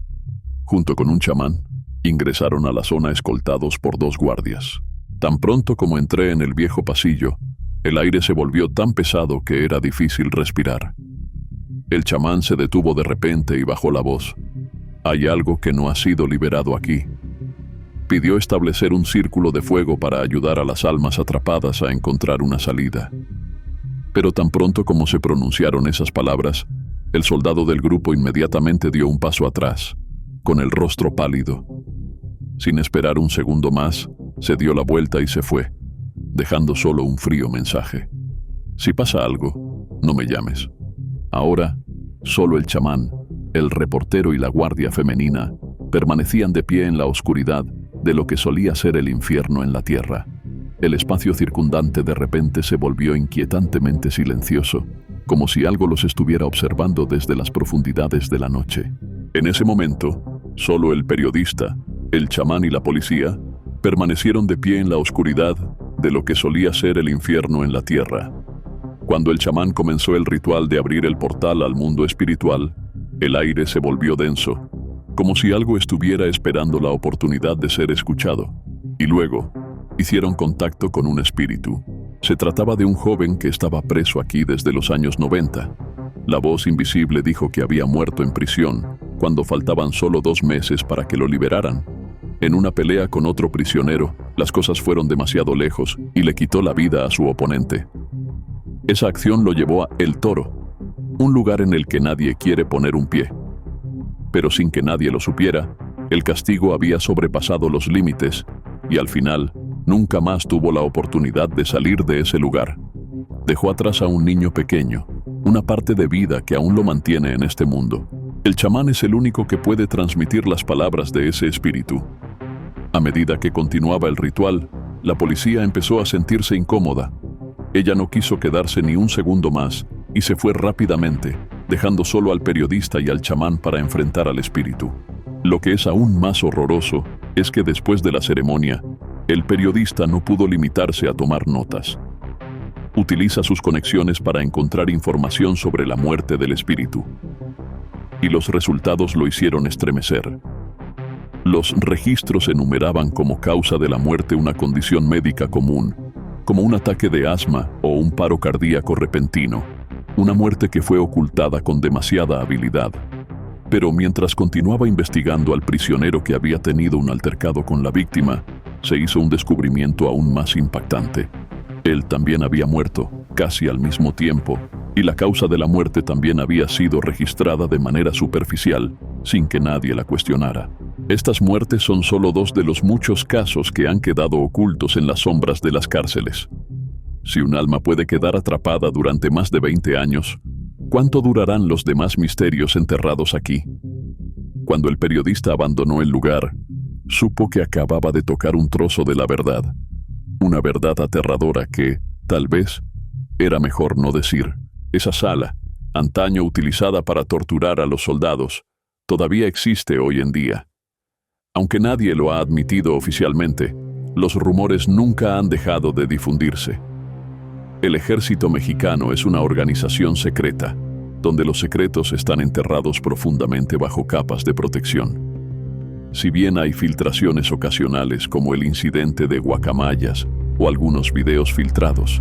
Junto con un chamán, ingresaron a la zona escoltados por 2 guardias. Tan pronto como entré en el viejo pasillo, el aire se volvió tan pesado que era difícil respirar. El chamán se detuvo de repente y bajó la voz. «Hay algo que no ha sido liberado aquí». Pidió establecer un círculo de fuego para ayudar a las almas atrapadas a encontrar una salida. Pero tan pronto como se pronunciaron esas palabras, el soldado del grupo inmediatamente dio un paso atrás, con el rostro pálido. Sin esperar un segundo más, se dio la vuelta y se fue, dejando solo un frío mensaje: «Si pasa algo, no me llames». Ahora, solo el chamán, el reportero y la guardia femenina permanecían de pie en la oscuridad de lo que solía ser el infierno en la tierra. El espacio circundante de repente se volvió inquietantemente silencioso, como si algo los estuviera observando desde las profundidades de la noche. En ese momento, solo el periodista, el chamán y la policía permanecieron de pie en la oscuridad de lo que solía ser el infierno en la tierra. Cuando el chamán comenzó el ritual de abrir el portal al mundo espiritual, el aire se volvió denso, como si algo estuviera esperando la oportunidad de ser escuchado. Y luego, hicieron contacto con un espíritu. Se trataba de un joven que estaba preso aquí desde los años 90. La voz invisible dijo que había muerto en prisión, cuando faltaban solo 2 meses para que lo liberaran. En una pelea con otro prisionero, las cosas fueron demasiado lejos y le quitó la vida a su oponente. Esa acción lo llevó a El Toro, un lugar en el que nadie quiere poner un pie. Pero sin que nadie lo supiera, el castigo había sobrepasado los límites y al final nunca más tuvo la oportunidad de salir de ese lugar. Dejó atrás a un niño pequeño, una parte de vida que aún lo mantiene en este mundo. El chamán es el único que puede transmitir las palabras de ese espíritu. A medida que continuaba el ritual, La policía empezó a sentirse incómoda. Ella no quiso quedarse ni un segundo más y se fue rápidamente, dejando solo al periodista y al chamán para enfrentar al espíritu. Lo que es aún más horroroso es que después de la ceremonia, el periodista no pudo limitarse a tomar notas. Utiliza sus conexiones para encontrar información sobre la muerte del espíritu. Y los resultados lo hicieron estremecer. Los registros enumeraban como causa de la muerte una condición médica común, como un ataque de asma o un paro cardíaco repentino, una muerte que fue ocultada con demasiada habilidad. Pero mientras continuaba investigando al prisionero que había tenido un altercado con la víctima, se hizo un descubrimiento aún más impactante. Él también había muerto, casi al mismo tiempo, y la causa de la muerte también había sido registrada de manera superficial, sin que nadie la cuestionara. Estas muertes son solo dos de los muchos casos que han quedado ocultos en las sombras de las cárceles. Si un alma puede quedar atrapada durante más de 20 años, ¿cuánto durarán los demás misterios enterrados aquí? Cuando el periodista abandonó el lugar, supo que acababa de tocar un trozo de la verdad. Una verdad aterradora que, tal vez, era mejor no decir. Esa sala, antaño utilizada para torturar a los soldados, todavía existe hoy en día. Aunque nadie lo ha admitido oficialmente, los rumores nunca han dejado de difundirse. El Ejército Mexicano es una organización secreta, donde los secretos están enterrados profundamente bajo capas de protección. Si bien hay filtraciones ocasionales como el incidente de Guacamayas o algunos videos filtrados,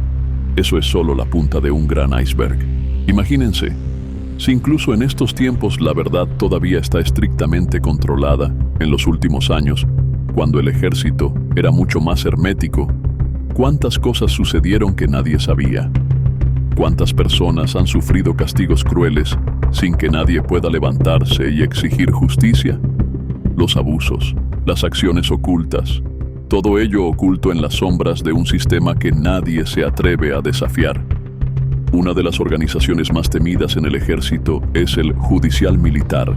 eso es solo la punta de un gran iceberg. Imagínense, si incluso en estos tiempos la verdad todavía está estrictamente controlada, en los últimos años, cuando el ejército era mucho más hermético, ¿cuántas cosas sucedieron que nadie sabía? ¿Cuántas personas han sufrido castigos crueles sin que nadie pueda levantarse y exigir justicia? Los abusos, las acciones ocultas, todo ello oculto en las sombras de un sistema que nadie se atreve a desafiar. Una de las organizaciones más temidas en el ejército es el Judicial Militar,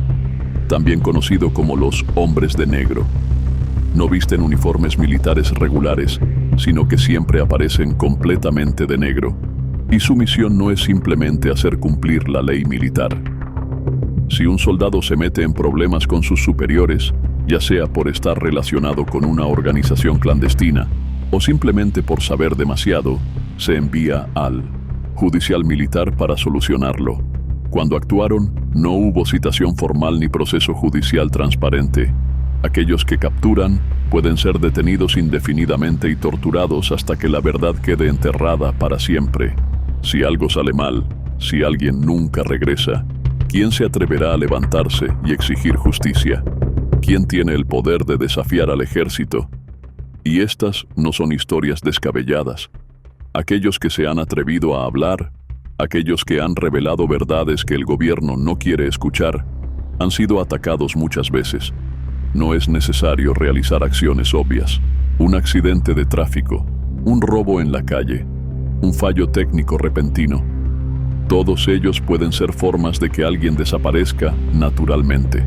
también conocido como los Hombres de Negro. No visten uniformes militares regulares, sino que siempre aparecen completamente de negro, y su misión no es simplemente hacer cumplir la ley militar. Si un soldado se mete en problemas con sus superiores, ya sea por estar relacionado con una organización clandestina o simplemente por saber demasiado, se envía al Judicial Militar para solucionarlo. Cuando actuaron, no hubo citación formal ni proceso judicial transparente. Aquellos que capturan pueden ser detenidos indefinidamente y torturados hasta que la verdad quede enterrada para siempre. Si algo sale mal, si alguien nunca regresa, ¿quién se atreverá a levantarse y exigir justicia? ¿Quién tiene el poder de desafiar al ejército? Y estas no son historias descabelladas. Aquellos que se han atrevido a hablar, aquellos que han revelado verdades que el gobierno no quiere escuchar, han sido atacados muchas veces. No es necesario realizar acciones obvias. Un accidente de tráfico, un robo en la calle, un fallo técnico repentino. Todos ellos pueden ser formas de que alguien desaparezca naturalmente.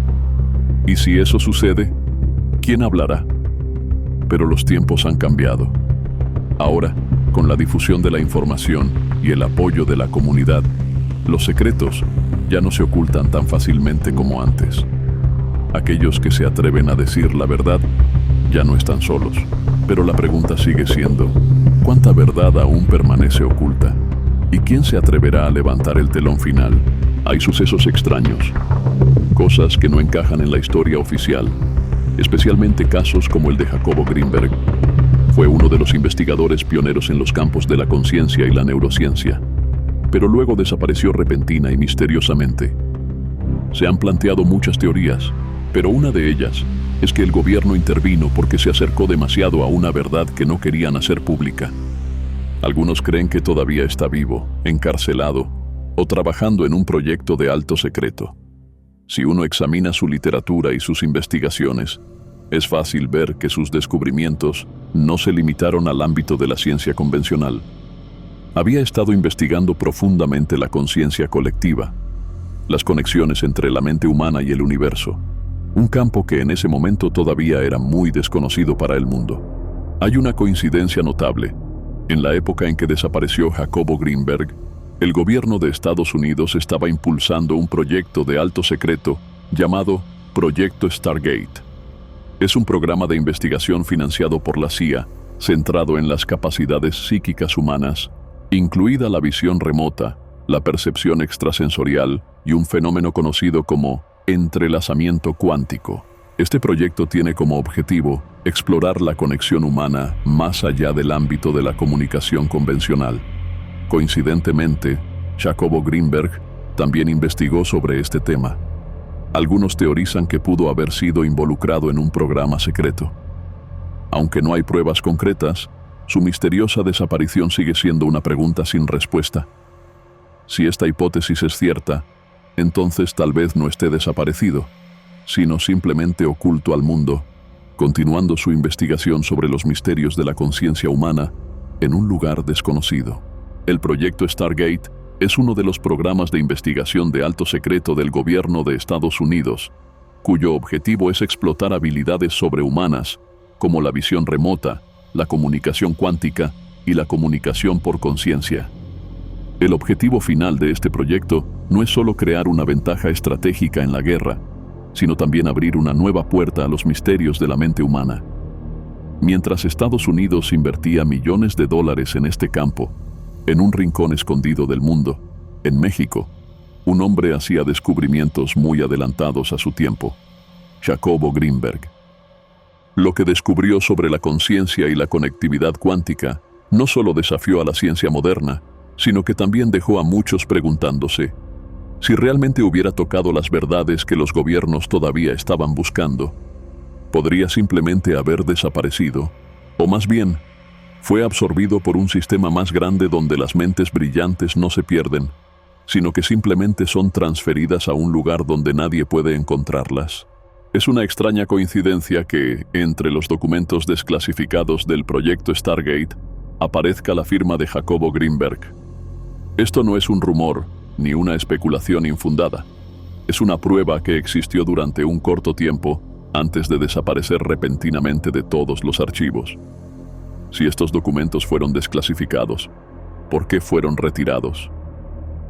Y si eso sucede, ¿quién hablará? Pero los tiempos han cambiado. Ahora, con la difusión de la información y el apoyo de la comunidad, los secretos ya no se ocultan tan fácilmente como antes. Aquellos que se atreven a decir la verdad ya no están solos. Pero la pregunta sigue siendo, ¿cuánta verdad aún permanece oculta? ¿Y quién se atreverá a levantar el telón final? Hay sucesos extraños, cosas que no encajan en la historia oficial, especialmente casos como el de Jacobo Greenberg. Fue uno de los investigadores pioneros en los campos de la conciencia y la neurociencia, pero luego desapareció repentina y misteriosamente. Se han planteado muchas teorías, pero una de ellas es que el gobierno intervino porque se acercó demasiado a una verdad que no querían hacer pública. Algunos creen que todavía está vivo, encarcelado o trabajando en un proyecto de alto secreto. Si uno examina su literatura y sus investigaciones, es fácil ver que sus descubrimientos no se limitaron al ámbito de la ciencia convencional. Había estado investigando profundamente la conciencia colectiva, las conexiones entre la mente humana y el universo, un campo que en ese momento todavía era muy desconocido para el mundo. Hay una coincidencia notable. En la época en que desapareció Jacobo Greenberg, el gobierno de Estados Unidos estaba impulsando un proyecto de alto secreto llamado Proyecto Stargate. Es un programa de investigación financiado por la CIA, centrado en las capacidades psíquicas humanas, incluida la visión remota, la percepción extrasensorial y un fenómeno conocido como entrelazamiento cuántico. Este proyecto tiene como objetivo explorar la conexión humana más allá del ámbito de la comunicación convencional. Coincidentemente, Jacobo Greenberg también investigó sobre este tema. Algunos teorizan que pudo haber sido involucrado en un programa secreto. Aunque no hay pruebas concretas, su misteriosa desaparición sigue siendo una pregunta sin respuesta. Si esta hipótesis es cierta, entonces tal vez no esté desaparecido, sino simplemente oculto al mundo, continuando su investigación sobre los misterios de la conciencia humana en un lugar desconocido. El proyecto Stargate es uno de los programas de investigación de alto secreto del gobierno de Estados Unidos, cuyo objetivo es explotar habilidades sobrehumanas como la visión remota, la comunicación cuántica y la comunicación por conciencia. El objetivo final de este proyecto no es solo crear una ventaja estratégica en la guerra, sino también abrir una nueva puerta a los misterios de la mente humana. Mientras Estados Unidos invertía millones de dólares en este campo, en un rincón escondido del mundo, en México, un hombre hacía descubrimientos muy adelantados a su tiempo: Jacobo Greenberg. Lo que descubrió sobre la conciencia y la conectividad cuántica no solo desafió a la ciencia moderna, sino que también dejó a muchos preguntándose si realmente hubiera tocado las verdades que los gobiernos todavía estaban buscando. ¿Podría simplemente haber desaparecido? O más bien, fue absorbido por un sistema más grande donde las mentes brillantes no se pierden, sino que simplemente son transferidas a un lugar donde nadie puede encontrarlas. Es una extraña coincidencia que, entre los documentos desclasificados del proyecto Stargate, aparezca la firma de Jacobo Greenberg. Esto no es un rumor ni una especulación infundada. Es una prueba que existió durante un corto tiempo antes de desaparecer repentinamente de todos los archivos. Si estos documentos fueron desclasificados, ¿por qué fueron retirados?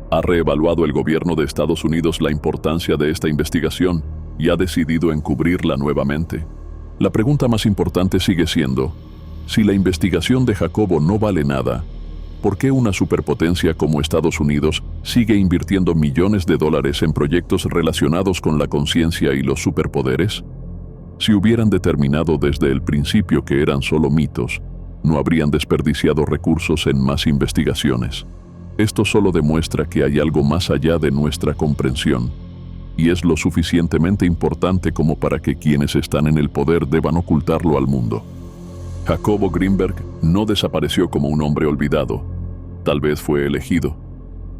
¿Ha reevaluado el gobierno de Estados Unidos la importancia de esta investigación y ha decidido encubrirla nuevamente? La pregunta más importante sigue siendo, si la investigación de Jacobo no vale nada, ¿por qué una superpotencia como Estados Unidos sigue invirtiendo millones de dólares en proyectos relacionados con la conciencia y los superpoderes? Si hubieran determinado desde el principio que eran solo mitos, no habrían desperdiciado recursos en más investigaciones. Esto solo demuestra que hay algo más allá de nuestra comprensión, y es lo suficientemente importante como para que quienes están en el poder deban ocultarlo al mundo. Jacobo Greenberg no desapareció como un hombre olvidado. Tal vez fue elegido,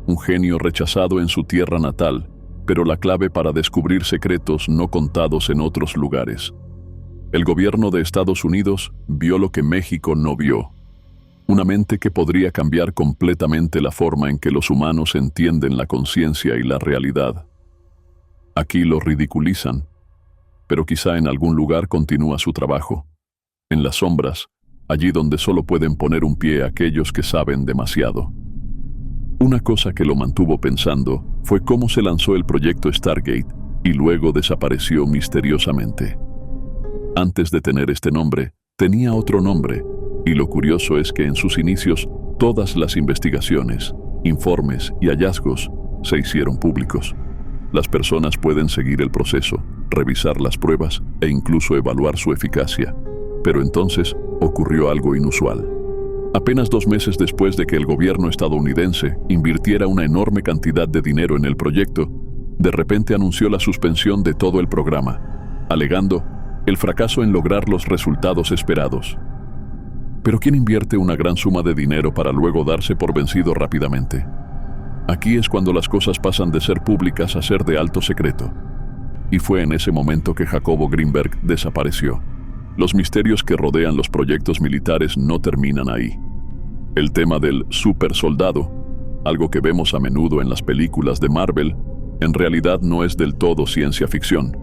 un genio rechazado en su tierra natal, pero la clave para descubrir secretos no contados en otros lugares. El gobierno de Estados Unidos vio lo que México no vio. Una mente que podría cambiar completamente la forma en que los humanos entienden la conciencia y la realidad. Aquí lo ridiculizan, pero quizá en algún lugar continúa su trabajo. En las sombras, allí donde solo pueden poner un pie aquellos que saben demasiado. Una cosa que lo mantuvo pensando fue cómo se lanzó el proyecto Stargate y luego desapareció misteriosamente. Antes de tener este nombre, tenía otro nombre, y lo curioso es que en sus inicios todas las investigaciones, informes y hallazgos se hicieron públicos. Las personas pueden seguir el proceso, revisar las pruebas e incluso evaluar su eficacia. Pero entonces ocurrió algo inusual. Apenas 2 meses después de que el gobierno estadounidense invirtiera una enorme cantidad de dinero en el proyecto, de repente anunció la suspensión de todo el programa, alegando el fracaso en lograr los resultados esperados. Pero ¿quién invierte una gran suma de dinero para luego darse por vencido rápidamente? Aquí es cuando las cosas pasan de ser públicas a ser de alto secreto. Y fue en ese momento que Jacobo Greenberg desapareció. Los misterios que rodean los proyectos militares no terminan ahí. El tema del supersoldado, algo que vemos a menudo en las películas de Marvel, en realidad no es del todo ciencia ficción.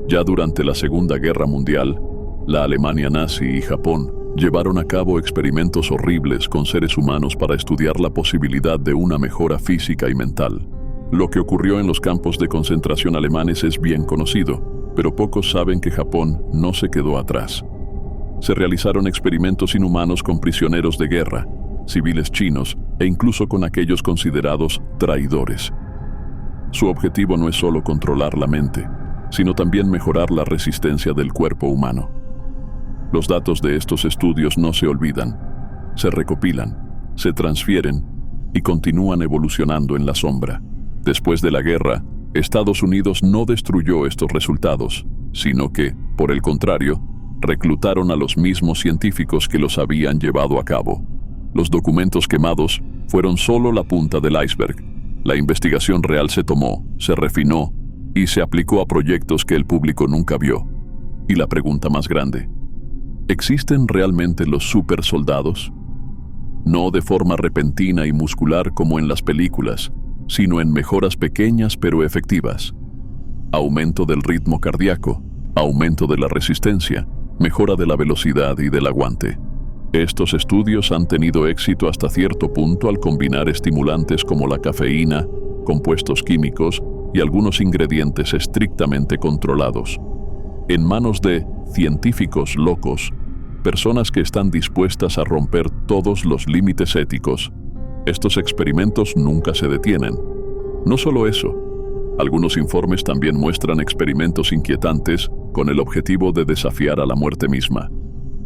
Ya durante la Segunda Guerra Mundial, la Alemania nazi y Japón Llevaron a cabo experimentos horribles con seres humanos para estudiar la posibilidad de una mejora física y mental. Lo que ocurrió en los campos de concentración alemanes es bien conocido, pero pocos saben que Japón no se quedó atrás. Se realizaron experimentos inhumanos con prisioneros de guerra, civiles chinos e incluso con aquellos considerados traidores. Su objetivo no es solo controlar la mente, sino también mejorar la resistencia del cuerpo humano. Los datos de estos estudios no se olvidan, se recopilan, se transfieren y continúan evolucionando en la sombra. Después de la guerra, Estados Unidos no destruyó estos resultados, sino que, por el contrario, reclutaron a los mismos científicos que los habían llevado a cabo. Los documentos quemados fueron solo la punta del iceberg. La investigación real se tomó, se refinó y se aplicó a proyectos que el público nunca vio. Y la pregunta más grande: ¿existen realmente los supersoldados? No de forma repentina y muscular como en las películas, sino en mejoras pequeñas pero efectivas. Aumento del ritmo cardíaco, aumento de la resistencia, mejora de la velocidad y del aguante. Estos estudios han tenido éxito hasta cierto punto al combinar estimulantes como la cafeína, compuestos químicos y algunos ingredientes estrictamente controlados. En manos de científicos locos, personas que están dispuestas a romper todos los límites éticos, estos experimentos nunca se detienen. No solo eso, algunos informes también muestran experimentos inquietantes con el objetivo de desafiar a la muerte misma.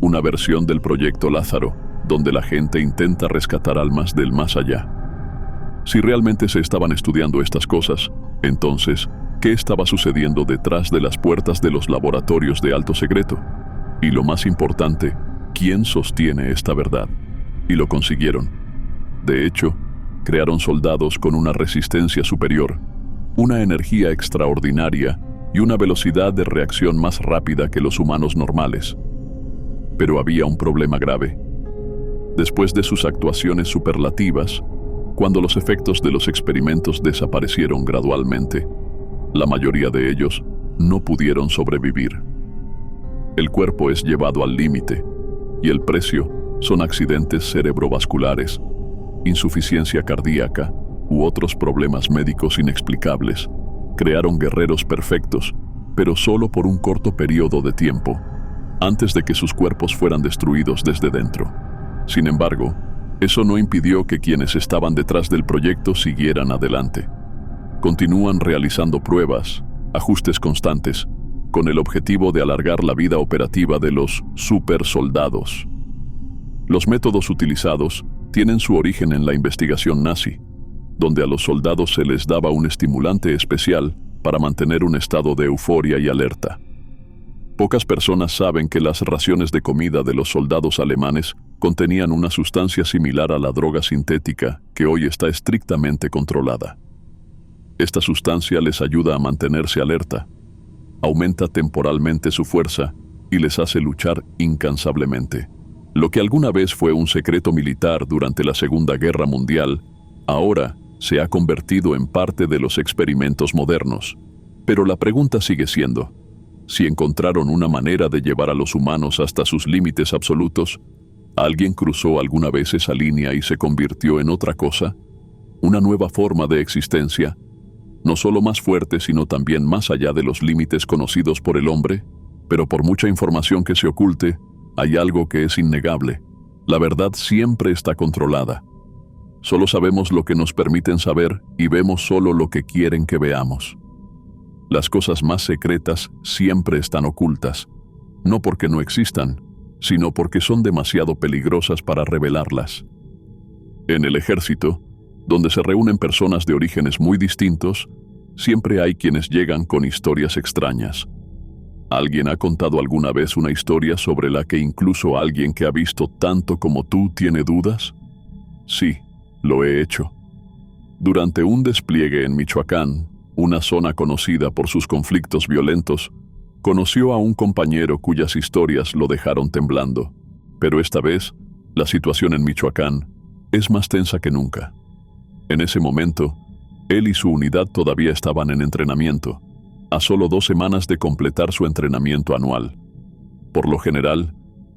Una versión del proyecto Lázaro, donde la gente intenta rescatar almas del más allá. Si realmente se estaban estudiando estas cosas, entonces, ¿qué estaba sucediendo detrás de las puertas de los laboratorios de alto secreto? Y lo más importante, ¿quién sostiene esta verdad? Y lo consiguieron. De hecho, crearon soldados con una resistencia superior, una energía extraordinaria y una velocidad de reacción más rápida que los humanos normales. Pero había un problema grave. Después de sus actuaciones superlativas, cuando los efectos de los experimentos desaparecieron gradualmente, la mayoría de ellos no pudieron sobrevivir. El cuerpo es llevado al límite, y el precio son accidentes cerebrovasculares, insuficiencia cardíaca u otros problemas médicos inexplicables. Crearon guerreros perfectos, pero solo por un corto periodo de tiempo, antes de que sus cuerpos fueran destruidos desde dentro. Sin embargo, eso no impidió que quienes estaban detrás del proyecto siguieran adelante. Continúan realizando pruebas, ajustes constantes, con el objetivo de alargar la vida operativa de los supersoldados. Los métodos utilizados tienen su origen en la investigación nazi, donde a los soldados se les daba un estimulante especial para mantener un estado de euforia y alerta. Pocas personas saben que las raciones de comida de los soldados alemanes contenían una sustancia similar a la droga sintética que hoy está estrictamente controlada. Esta sustancia les ayuda a mantenerse alerta, aumenta temporalmente su fuerza y les hace luchar incansablemente. Lo que alguna vez fue un secreto militar durante la Segunda Guerra Mundial, ahora se ha convertido en parte de los experimentos modernos. Pero la pregunta sigue siendo: si encontraron una manera de llevar a los humanos hasta sus límites absolutos, ¿alguien cruzó alguna vez esa línea y se convirtió en otra cosa? ¿Una nueva forma de existencia? No solo más fuerte, sino también más allá de los límites conocidos por el hombre. Pero por mucha información que se oculte, hay algo que es innegable. La verdad siempre está controlada. Solo sabemos lo que nos permiten saber y vemos solo lo que quieren que veamos. Las cosas más secretas siempre están ocultas, no porque no existan, sino porque son demasiado peligrosas para revelarlas. En el ejército, donde se reúnen personas de orígenes muy distintos, siempre hay quienes llegan con historias extrañas. ¿Alguien ha contado alguna vez una historia sobre la que incluso alguien que ha visto tanto como tú tiene dudas? Sí, lo he hecho. Durante un despliegue en Michoacán, una zona conocida por sus conflictos violentos, conoció a un compañero cuyas historias lo dejaron temblando. Pero esta vez, la situación en Michoacán es más tensa que nunca. En ese momento, él y su unidad todavía estaban en entrenamiento, a solo 2 semanas de completar su entrenamiento anual. Por lo general,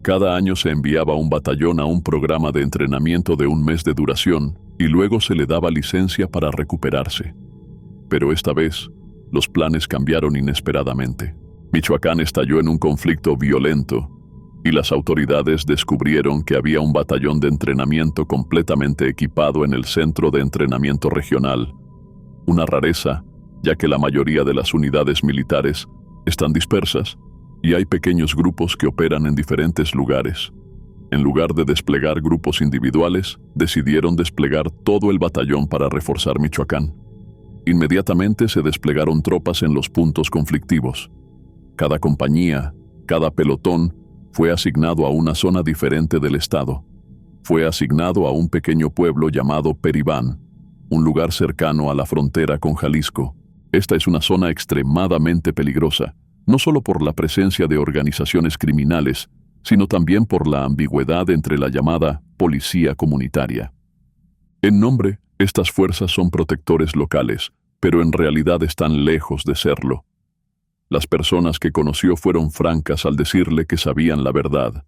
Cada año se enviaba un batallón a un programa de entrenamiento de un mes de duración y luego se le daba licencia para recuperarse. Pero esta vez, los planes cambiaron inesperadamente. Michoacán estalló en un conflicto violento y las autoridades descubrieron que había un batallón de entrenamiento completamente equipado en el Centro de Entrenamiento Regional. Una rareza, ya que la mayoría de las unidades militares están dispersas y hay pequeños grupos que operan en diferentes lugares. En lugar de desplegar grupos individuales, decidieron desplegar todo el batallón para reforzar Michoacán. Inmediatamente se desplegaron tropas en los puntos conflictivos. Cada compañía, cada pelotón, fue asignado a una zona diferente del estado. Fue asignado a un pequeño pueblo llamado Peribán, un lugar cercano a la frontera con Jalisco. Esta es una zona extremadamente peligrosa, no solo por la presencia de organizaciones criminales, sino también por la ambigüedad entre la llamada policía comunitaria. En nombre, estas fuerzas son protectores locales, pero en realidad están lejos de serlo. Las personas que conoció fueron francas al decirle que sabían la verdad.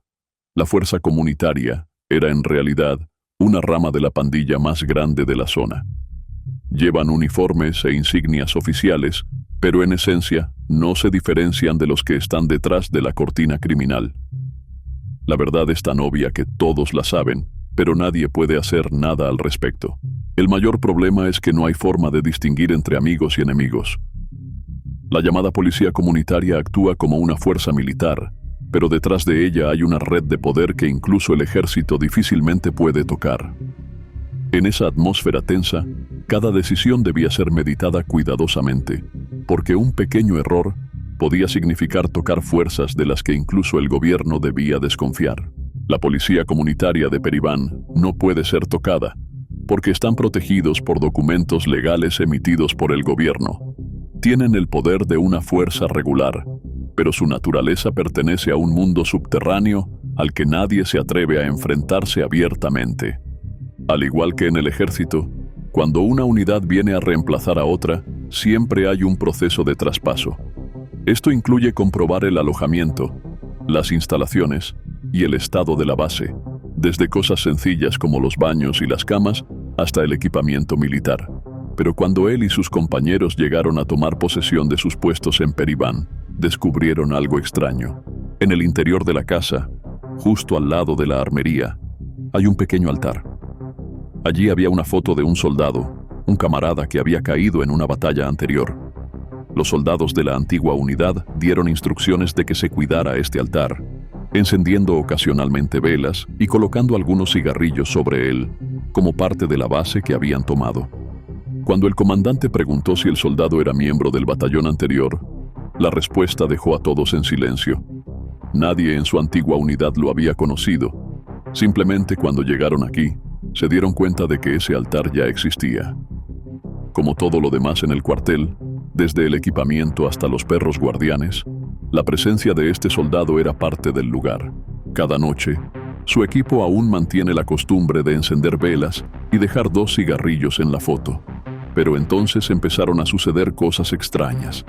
La fuerza comunitaria era en realidad una rama de la pandilla más grande de la zona. Llevan uniformes e insignias oficiales, pero en esencia no se diferencian de los que están detrás de la cortina criminal. La verdad es tan obvia que todos la saben, pero nadie puede hacer nada al respecto. El mayor problema es que no hay forma de distinguir entre amigos y enemigos. La llamada policía comunitaria actúa como una fuerza militar, pero detrás de ella hay una red de poder que incluso el ejército difícilmente puede tocar. En esa atmósfera tensa, cada decisión debía ser meditada cuidadosamente, porque un pequeño error podía significar tocar fuerzas de las que incluso el gobierno debía desconfiar. La policía comunitaria de Peribán no puede ser tocada, porque están protegidos por documentos legales emitidos por el gobierno. Tienen el poder de una fuerza regular, pero su naturaleza pertenece a un mundo subterráneo al que nadie se atreve a enfrentarse abiertamente. Al igual que en el ejército, cuando una unidad viene a reemplazar a otra, siempre hay un proceso de traspaso. Esto incluye comprobar el alojamiento, las instalaciones y el estado de la base, desde cosas sencillas como los baños y las camas hasta el equipamiento militar. Pero cuando él y sus compañeros llegaron a tomar posesión de sus puestos en Peribán, descubrieron algo extraño. En el interior de la casa, justo al lado de la armería, hay un pequeño altar. Allí había una foto de un soldado, un camarada que había caído en una batalla anterior. Los soldados de la antigua unidad dieron instrucciones de que se cuidara este altar, encendiendo ocasionalmente velas y colocando algunos cigarrillos sobre él, como parte de la base que habían tomado. Cuando el comandante preguntó si el soldado era miembro del batallón anterior, la respuesta dejó a todos en silencio. Nadie en su antigua unidad lo había conocido. Simplemente cuando llegaron aquí, se dieron cuenta de que ese altar ya existía. Como todo lo demás en el cuartel, desde el equipamiento hasta los perros guardianes, la presencia de este soldado era parte del lugar. Cada noche, su equipo aún mantiene la costumbre de encender velas y dejar 2 cigarrillos en la foto. Pero entonces empezaron a suceder cosas extrañas.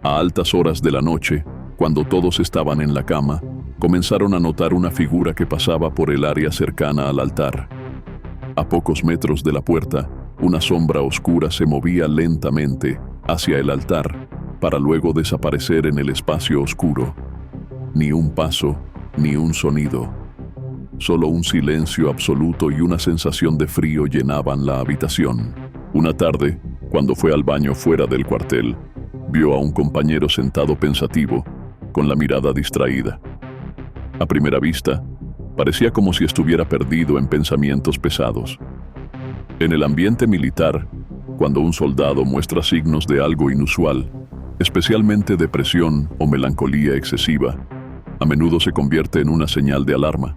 A altas horas de la noche, cuando todos estaban en la cama, comenzaron a notar una figura que pasaba por el área cercana al altar. A pocos metros de la puerta, una sombra oscura se movía lentamente hacia el altar para luego desaparecer en el espacio oscuro. Ni un paso, ni un sonido. Solo un silencio absoluto y una sensación de frío llenaban la habitación. Una tarde, cuando fue al baño fuera del cuartel, vio a un compañero sentado pensativo, con la mirada distraída. A primera vista, parecía como si estuviera perdido en pensamientos pesados. En el ambiente militar, cuando un soldado muestra signos de algo inusual, especialmente depresión o melancolía excesiva, a menudo se convierte en una señal de alarma.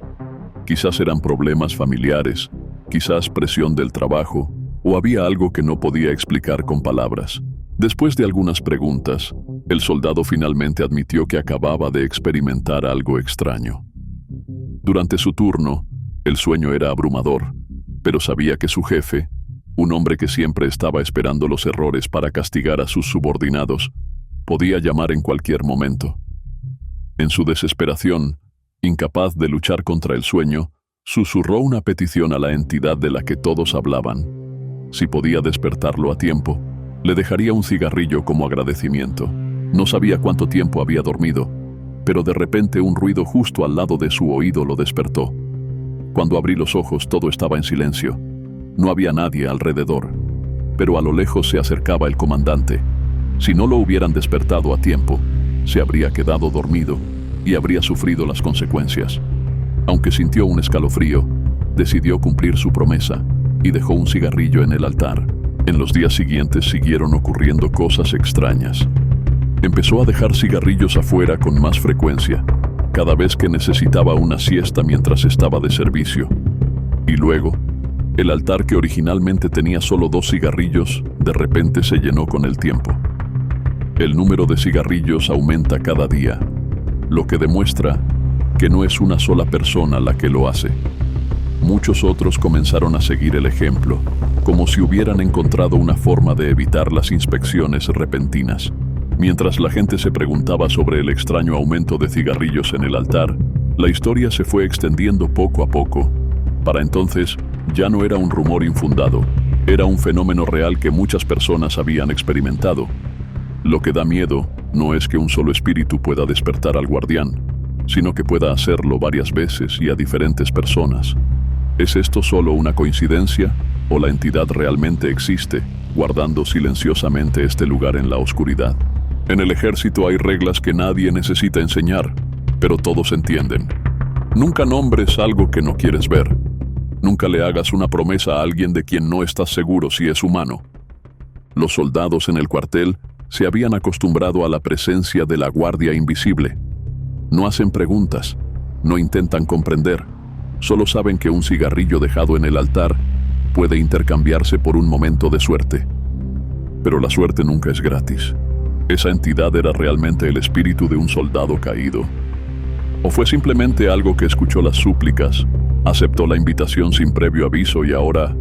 Quizás eran problemas familiares, quizás presión del trabajo, o había algo que no podía explicar con palabras. Después de algunas preguntas, el soldado finalmente admitió que acababa de experimentar algo extraño. Durante su turno, el sueño era abrumador, pero sabía que su jefe, un hombre que siempre estaba esperando los errores para castigar a sus subordinados, podía llamar en cualquier momento. En su desesperación, Incapaz de luchar contra el sueño, susurró una petición a la entidad de la que todos hablaban. Si podía despertarlo a tiempo, le dejaría un cigarrillo como agradecimiento. No sabía cuánto tiempo había dormido, pero de repente un ruido justo al lado de su oído lo despertó. Cuando abrí los ojos, todo estaba en silencio. No había nadie alrededor, pero a lo lejos se acercaba el comandante. Si no lo hubieran despertado a tiempo, se habría quedado dormido y habría sufrido las consecuencias. Aunque sintió un escalofrío, decidió cumplir su promesa y dejó un cigarrillo en el altar. En los días siguientes siguieron ocurriendo cosas extrañas. Empezó a dejar cigarrillos afuera con más frecuencia, cada vez que necesitaba una siesta mientras estaba de servicio. Y luego, el altar que originalmente tenía solo 2 cigarrillos, de repente se llenó con el tiempo. El número de cigarrillos aumenta cada día, lo que demuestra que no es una sola persona la que lo hace. Muchos otros comenzaron a seguir el ejemplo, como si hubieran encontrado una forma de evitar las inspecciones repentinas. Mientras la gente se preguntaba sobre el extraño aumento de cigarrillos en el altar, la historia se fue extendiendo poco a poco. Para entonces, ya no era un rumor infundado, era un fenómeno real que muchas personas habían experimentado. Lo que da miedo no es que un solo espíritu pueda despertar al guardián, sino que pueda hacerlo varias veces y a diferentes personas. ¿Es esto solo una coincidencia o la entidad realmente existe, guardando silenciosamente este lugar en la oscuridad? En el ejército hay reglas que nadie necesita enseñar, pero todos entienden. Nunca nombres algo que no quieres ver. Nunca le hagas una promesa a alguien de quien no estás seguro si es humano. Los soldados en el cuartel se habían acostumbrado a la presencia de la guardia invisible. No hacen preguntas, no intentan comprender, solo saben que un cigarrillo dejado en el altar puede intercambiarse por un momento de suerte. Pero la suerte nunca es gratis. ¿Esa entidad era realmente el espíritu de un soldado caído? ¿O fue simplemente algo que escuchó las súplicas, aceptó la invitación sin previo aviso y ahora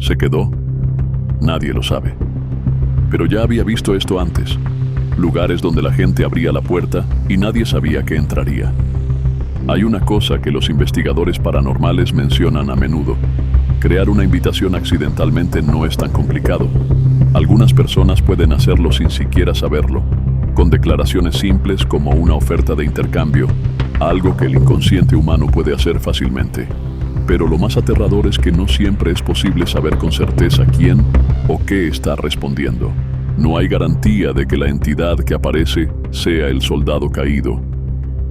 se quedó? Nadie lo sabe. Pero ya había visto esto antes. Lugares donde la gente abría la puerta y nadie sabía que entraría. Hay una cosa que los investigadores paranormales mencionan a menudo. Crear una invitación accidentalmente no es tan complicado. Algunas personas pueden hacerlo sin siquiera saberlo, con declaraciones simples como una oferta de intercambio, algo que el inconsciente humano puede hacer fácilmente. Pero lo más aterrador es que no siempre es posible saber con certeza quién o qué está respondiendo. No hay garantía de que la entidad que aparece sea el soldado caído.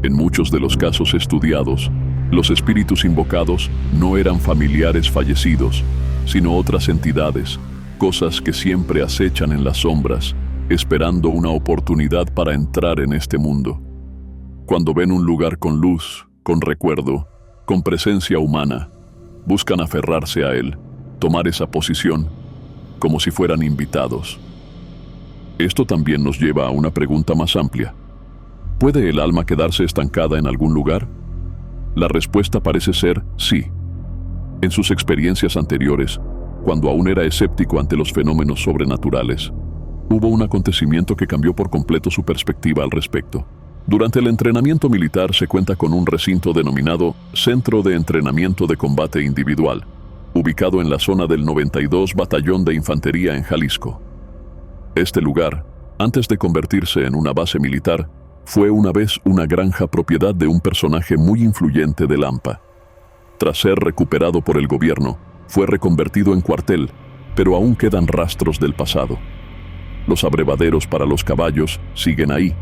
En muchos de los casos estudiados, los espíritus invocados no eran familiares fallecidos, sino otras entidades, cosas que siempre acechan en las sombras, esperando una oportunidad para entrar en este mundo. Cuando ven un lugar con luz, con recuerdo, con presencia humana, buscan aferrarse a él, tomar esa posición, como si fueran invitados. Esto también nos lleva a una pregunta más amplia. ¿Puede el alma quedarse estancada en algún lugar? La respuesta parece ser sí. En sus experiencias anteriores, cuando aún era escéptico ante los fenómenos sobrenaturales, hubo un acontecimiento que cambió por completo su perspectiva al respecto. Durante el entrenamiento militar se cuenta con un recinto denominado Centro de Entrenamiento de Combate Individual, ubicado en la zona del 92 Batallón de Infantería en Jalisco. Este lugar, antes de convertirse en una base militar, fue una vez una granja propiedad de un personaje muy influyente de Lampa. Tras ser recuperado por el gobierno, fue reconvertido en cuartel, pero aún quedan rastros del pasado. Los abrevaderos para los caballos siguen ahí.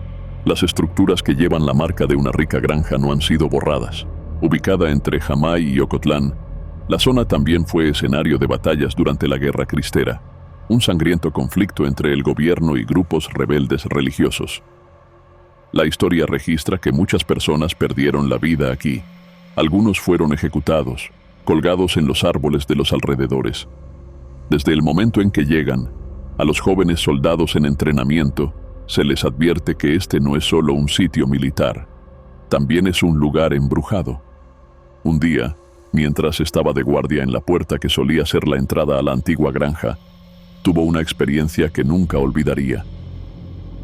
Las estructuras que llevan la marca de una rica granja no han sido borradas. Ubicada entre Jamay y Ocotlán, la zona también fue escenario de batallas durante la Guerra Cristera, un sangriento conflicto entre el gobierno y grupos rebeldes religiosos. La historia registra que muchas personas perdieron la vida aquí. Algunos fueron ejecutados, colgados en los árboles de los alrededores. Desde el momento en que llegan, a los jóvenes soldados en entrenamiento, se les advierte que este no es solo un sitio militar, también es un lugar embrujado. Un día, mientras estaba de guardia en la puerta que solía ser la entrada a la antigua granja, tuvo una experiencia que nunca olvidaría.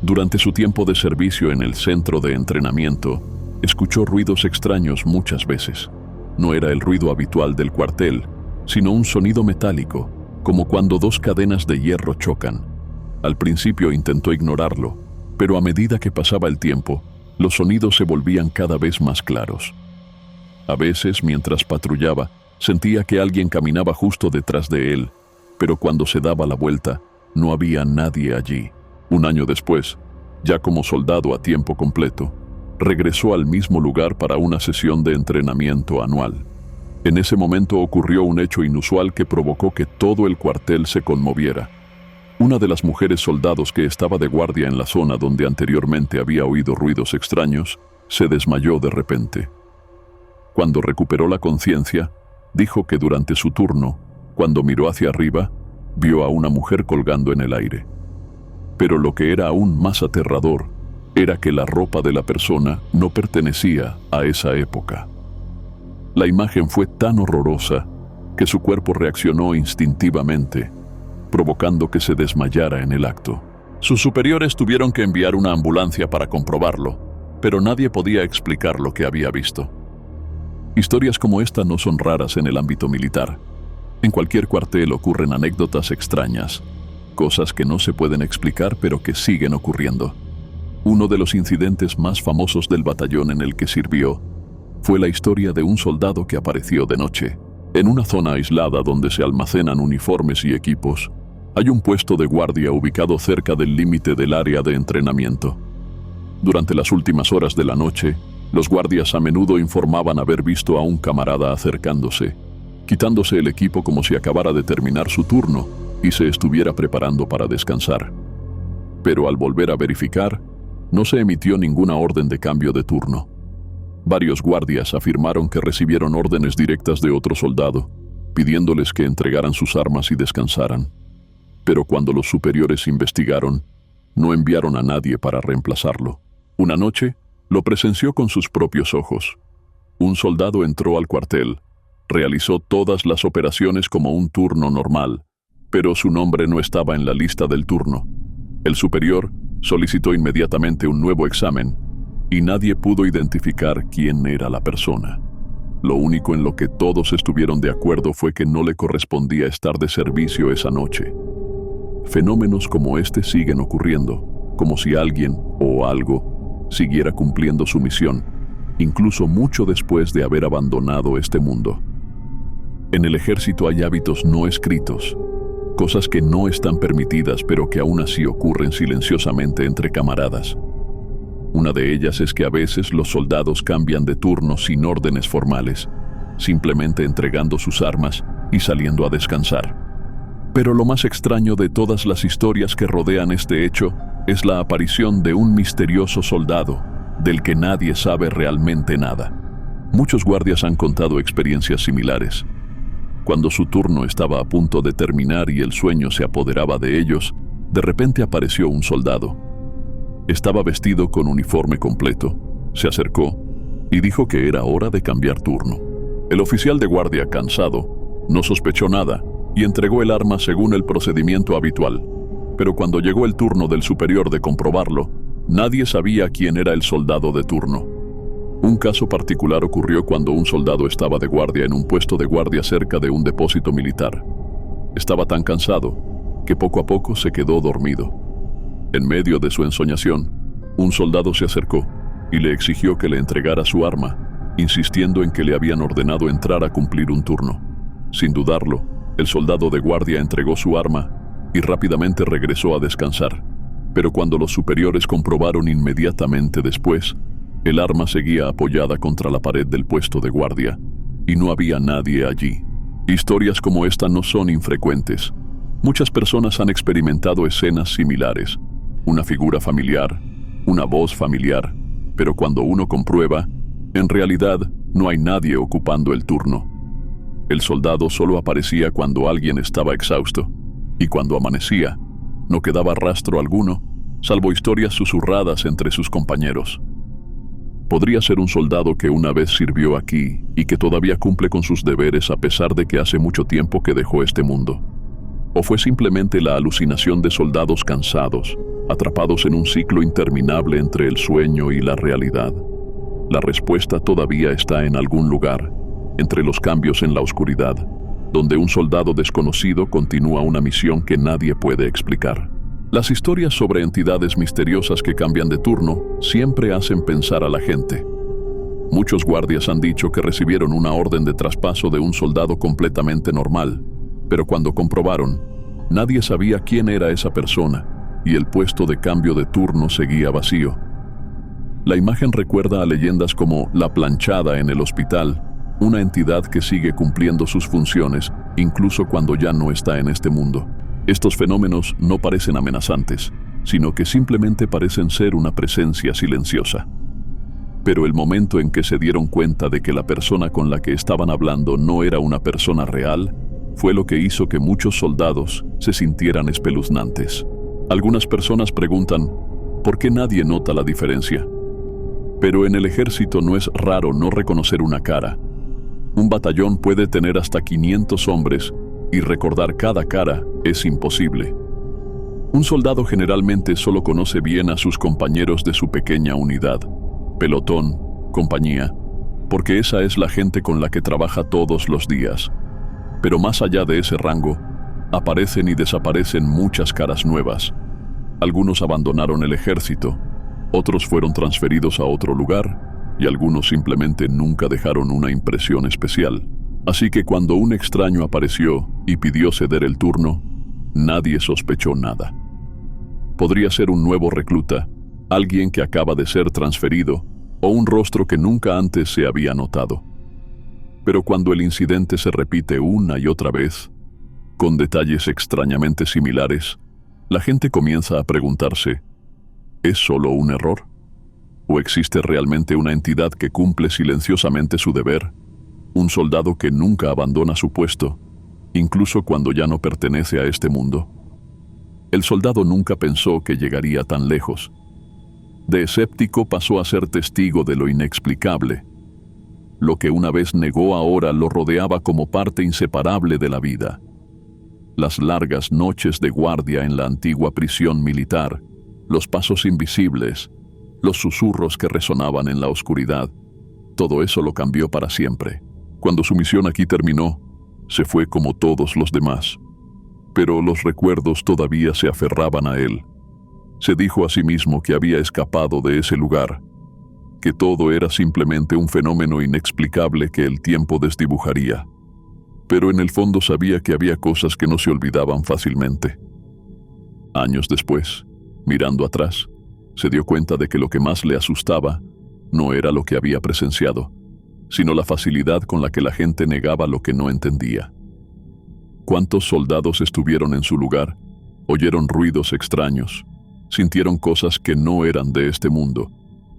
Durante su tiempo de servicio en el centro de entrenamiento, escuchó ruidos extraños muchas veces. No era el ruido habitual del cuartel, sino un sonido metálico, como cuando dos cadenas de hierro chocan. Al principio intentó ignorarlo, pero a medida que pasaba el tiempo, los sonidos se volvían cada vez más claros. A veces, mientras patrullaba, sentía que alguien caminaba justo detrás de él, pero cuando se daba la vuelta, no había nadie allí. Un año después, ya como soldado a tiempo completo, regresó al mismo lugar para una sesión de entrenamiento anual. En ese momento ocurrió un hecho inusual que provocó que todo el cuartel se conmoviera. Una de las mujeres soldados que estaba de guardia en la zona donde anteriormente había oído ruidos extraños, se desmayó de repente. Cuando recuperó la conciencia, dijo que durante su turno, cuando miró hacia arriba, vio a una mujer colgando en el aire. Pero lo que era aún más aterrador era que la ropa de la persona no pertenecía a esa época. La imagen fue tan horrorosa que su cuerpo reaccionó instintivamente, provocando que se desmayara en el acto. Sus superiores tuvieron que enviar una ambulancia para comprobarlo, pero nadie podía explicar lo que había visto. Historias como esta no son raras en el ámbito militar. En cualquier cuartel ocurren anécdotas extrañas, cosas que no se pueden explicar pero que siguen ocurriendo. Uno de los incidentes más famosos del batallón en el que sirvió fue la historia de un soldado que apareció de noche. En una zona aislada donde se almacenan uniformes y equipos, hay un puesto de guardia ubicado cerca del límite del área de entrenamiento. Durante las últimas horas de la noche, los guardias a menudo informaban haber visto a un camarada acercándose, quitándose el equipo como si acabara de terminar su turno y se estuviera preparando para descansar. Pero al volver a verificar, no se emitió ninguna orden de cambio de turno. Varios guardias afirmaron que recibieron órdenes directas de otro soldado, pidiéndoles que entregaran sus armas y descansaran. Pero cuando los superiores investigaron, no enviaron a nadie para reemplazarlo. Una noche, lo presenció con sus propios ojos. Un soldado entró al cuartel, realizó todas las operaciones como un turno normal, pero su nombre no estaba en la lista del turno. El superior solicitó inmediatamente un nuevo examen y nadie pudo identificar quién era la persona. Lo único en lo que todos estuvieron de acuerdo fue que no le correspondía estar de servicio esa noche. Fenómenos como este siguen ocurriendo, como si alguien o algo siguiera cumpliendo su misión, incluso mucho después de haber abandonado este mundo. En el ejército hay hábitos no escritos, cosas que no están permitidas pero que aún así ocurren silenciosamente entre camaradas. Una de ellas es que a veces los soldados cambian de turno sin órdenes formales, simplemente entregando sus armas y saliendo a descansar. Pero lo más extraño de todas las historias que rodean este hecho es la aparición de un misterioso soldado, del que nadie sabe realmente nada. Muchos guardias han contado experiencias similares. Cuando su turno estaba a punto de terminar y el sueño se apoderaba de ellos, de repente apareció un soldado. Estaba vestido con uniforme completo, se acercó y dijo que era hora de cambiar turno. El oficial de guardia, cansado, no sospechó nada y entregó el arma según el procedimiento habitual. Pero cuando llegó el turno del superior de comprobarlo, nadie sabía quién era el soldado de turno. Un caso particular ocurrió cuando un soldado estaba de guardia en un puesto de guardia cerca de un depósito militar. Estaba tan cansado que poco a poco se quedó dormido. En medio de su ensoñación, un soldado se acercó y le exigió que le entregara su arma, insistiendo en que le habían ordenado entrar a cumplir un turno. Sin dudarlo, el soldado de guardia entregó su arma y rápidamente regresó a descansar. Pero cuando los superiores comprobaron inmediatamente después, el arma seguía apoyada contra la pared del puesto de guardia y no había nadie allí. Historias como esta no son infrecuentes. Muchas personas han experimentado escenas similares. Una figura familiar, una voz familiar, pero cuando uno comprueba, en realidad no hay nadie ocupando el turno. El soldado solo aparecía cuando alguien estaba exhausto, y cuando amanecía, no quedaba rastro alguno, salvo historias susurradas entre sus compañeros. Podría ser un soldado que una vez sirvió aquí y que todavía cumple con sus deberes a pesar de que hace mucho tiempo que dejó este mundo. ¿O fue simplemente la alucinación de soldados cansados, atrapados en un ciclo interminable entre el sueño y la realidad? La respuesta todavía está en algún lugar, entre los cambios en la oscuridad, donde un soldado desconocido continúa una misión que nadie puede explicar. Las historias sobre entidades misteriosas que cambian de turno siempre hacen pensar a la gente. Muchos guardias han dicho que recibieron una orden de traspaso de un soldado completamente normal, pero cuando comprobaron, nadie sabía quién era esa persona y el puesto de cambio de turno seguía vacío. La imagen recuerda a leyendas como la planchada en el hospital, una entidad que sigue cumpliendo sus funciones incluso cuando ya no está en este mundo. Estos fenómenos no parecen amenazantes, sino que simplemente parecen ser una presencia silenciosa. Pero el momento en que se dieron cuenta de que la persona con la que estaban hablando no era una persona real, fue lo que hizo que muchos soldados se sintieran espeluznantes. Algunas personas preguntan, ¿por qué nadie nota la diferencia? Pero en el ejército no es raro no reconocer una cara. Un batallón puede tener hasta 500 hombres y recordar cada cara es imposible. Un soldado generalmente solo conoce bien a sus compañeros de su pequeña unidad, pelotón, compañía, porque esa es la gente con la que trabaja todos los días. Pero más allá de ese rango, aparecen y desaparecen muchas caras nuevas. Algunos abandonaron el ejército, otros fueron transferidos a otro lugar y algunos simplemente nunca dejaron una impresión especial. Así que cuando un extraño apareció y pidió ceder el turno, nadie sospechó nada. Podría ser un nuevo recluta, alguien que acaba de ser transferido o un rostro que nunca antes se había notado. Pero cuando el incidente se repite una y otra vez, con detalles extrañamente similares, la gente comienza a preguntarse, ¿es solo un error? ¿O existe realmente una entidad que cumple silenciosamente su deber? Un soldado que nunca abandona su puesto, incluso cuando ya no pertenece a este mundo. El soldado nunca pensó que llegaría tan lejos. De escéptico pasó a ser testigo de lo inexplicable. Lo que una vez negó ahora lo rodeaba como parte inseparable de la vida. Las largas noches de guardia en la antigua prisión militar, los pasos invisibles, los susurros que resonaban en la oscuridad, todo eso lo cambió para siempre. Cuando su misión aquí terminó, se fue como todos los demás. Pero los recuerdos todavía se aferraban a él. Se dijo a sí mismo que había escapado de ese lugar, que todo era simplemente un fenómeno inexplicable que el tiempo desdibujaría. Pero en el fondo sabía que había cosas que no se olvidaban fácilmente. Años después, mirando atrás, se dio cuenta de que lo que más le asustaba no era lo que había presenciado, sino la facilidad con la que la gente negaba lo que no entendía. ¿Cuántos soldados estuvieron en su lugar? Oyeron ruidos extraños, sintieron cosas que no eran de este mundo,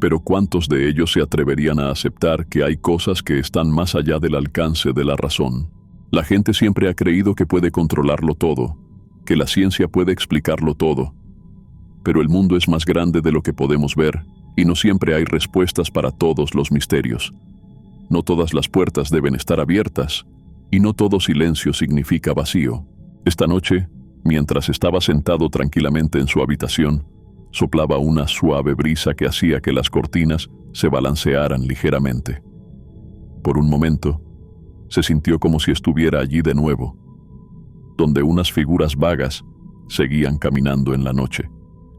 pero ¿cuántos de ellos se atreverían a aceptar que hay cosas que están más allá del alcance de la razón? La gente siempre ha creído que puede controlarlo todo, que la ciencia puede explicarlo todo, pero el mundo es más grande de lo que podemos ver y no siempre hay respuestas para todos los misterios. No todas las puertas deben estar abiertas y no todo silencio significa vacío. Esta noche, mientras estaba sentado tranquilamente en su habitación, soplaba una suave brisa que hacía que las cortinas se balancearan ligeramente. Por un momento, se sintió como si estuviera allí de nuevo, donde unas figuras vagas seguían caminando en la noche,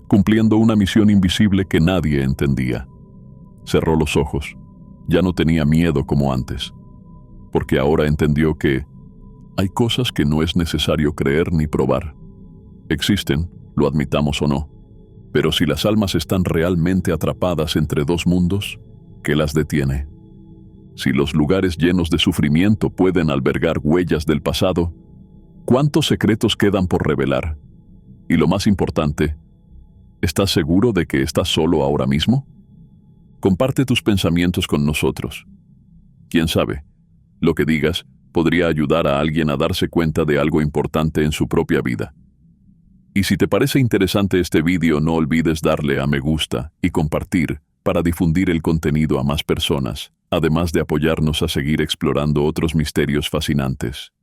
cumpliendo una misión invisible que nadie entendía. Cerró los ojos. Ya no tenía miedo como antes, porque ahora entendió que hay cosas que no es necesario creer ni probar. Existen, lo admitamos o no, pero si las almas están realmente atrapadas entre dos mundos, ¿qué las detiene? Si los lugares llenos de sufrimiento pueden albergar huellas del pasado, ¿cuántos secretos quedan por revelar? Y lo más importante, ¿estás seguro de que estás solo ahora mismo? Comparte tus pensamientos con nosotros. Quién sabe, lo que digas podría ayudar a alguien a darse cuenta de algo importante en su propia vida. Y si te parece interesante este vídeo, no olvides darle a me gusta y compartir para difundir el contenido a más personas, además de apoyarnos a seguir explorando otros misterios fascinantes.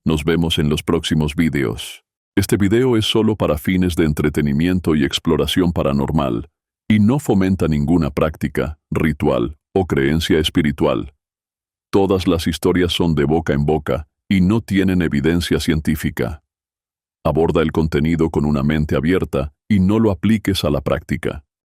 Nos vemos en los próximos vídeos. Este video es solo para fines de entretenimiento y exploración paranormal, y no fomenta ninguna práctica, ritual o creencia espiritual. Todas las historias son de boca en boca y no tienen evidencia científica. Aborda el contenido con una mente abierta y no lo apliques a la práctica.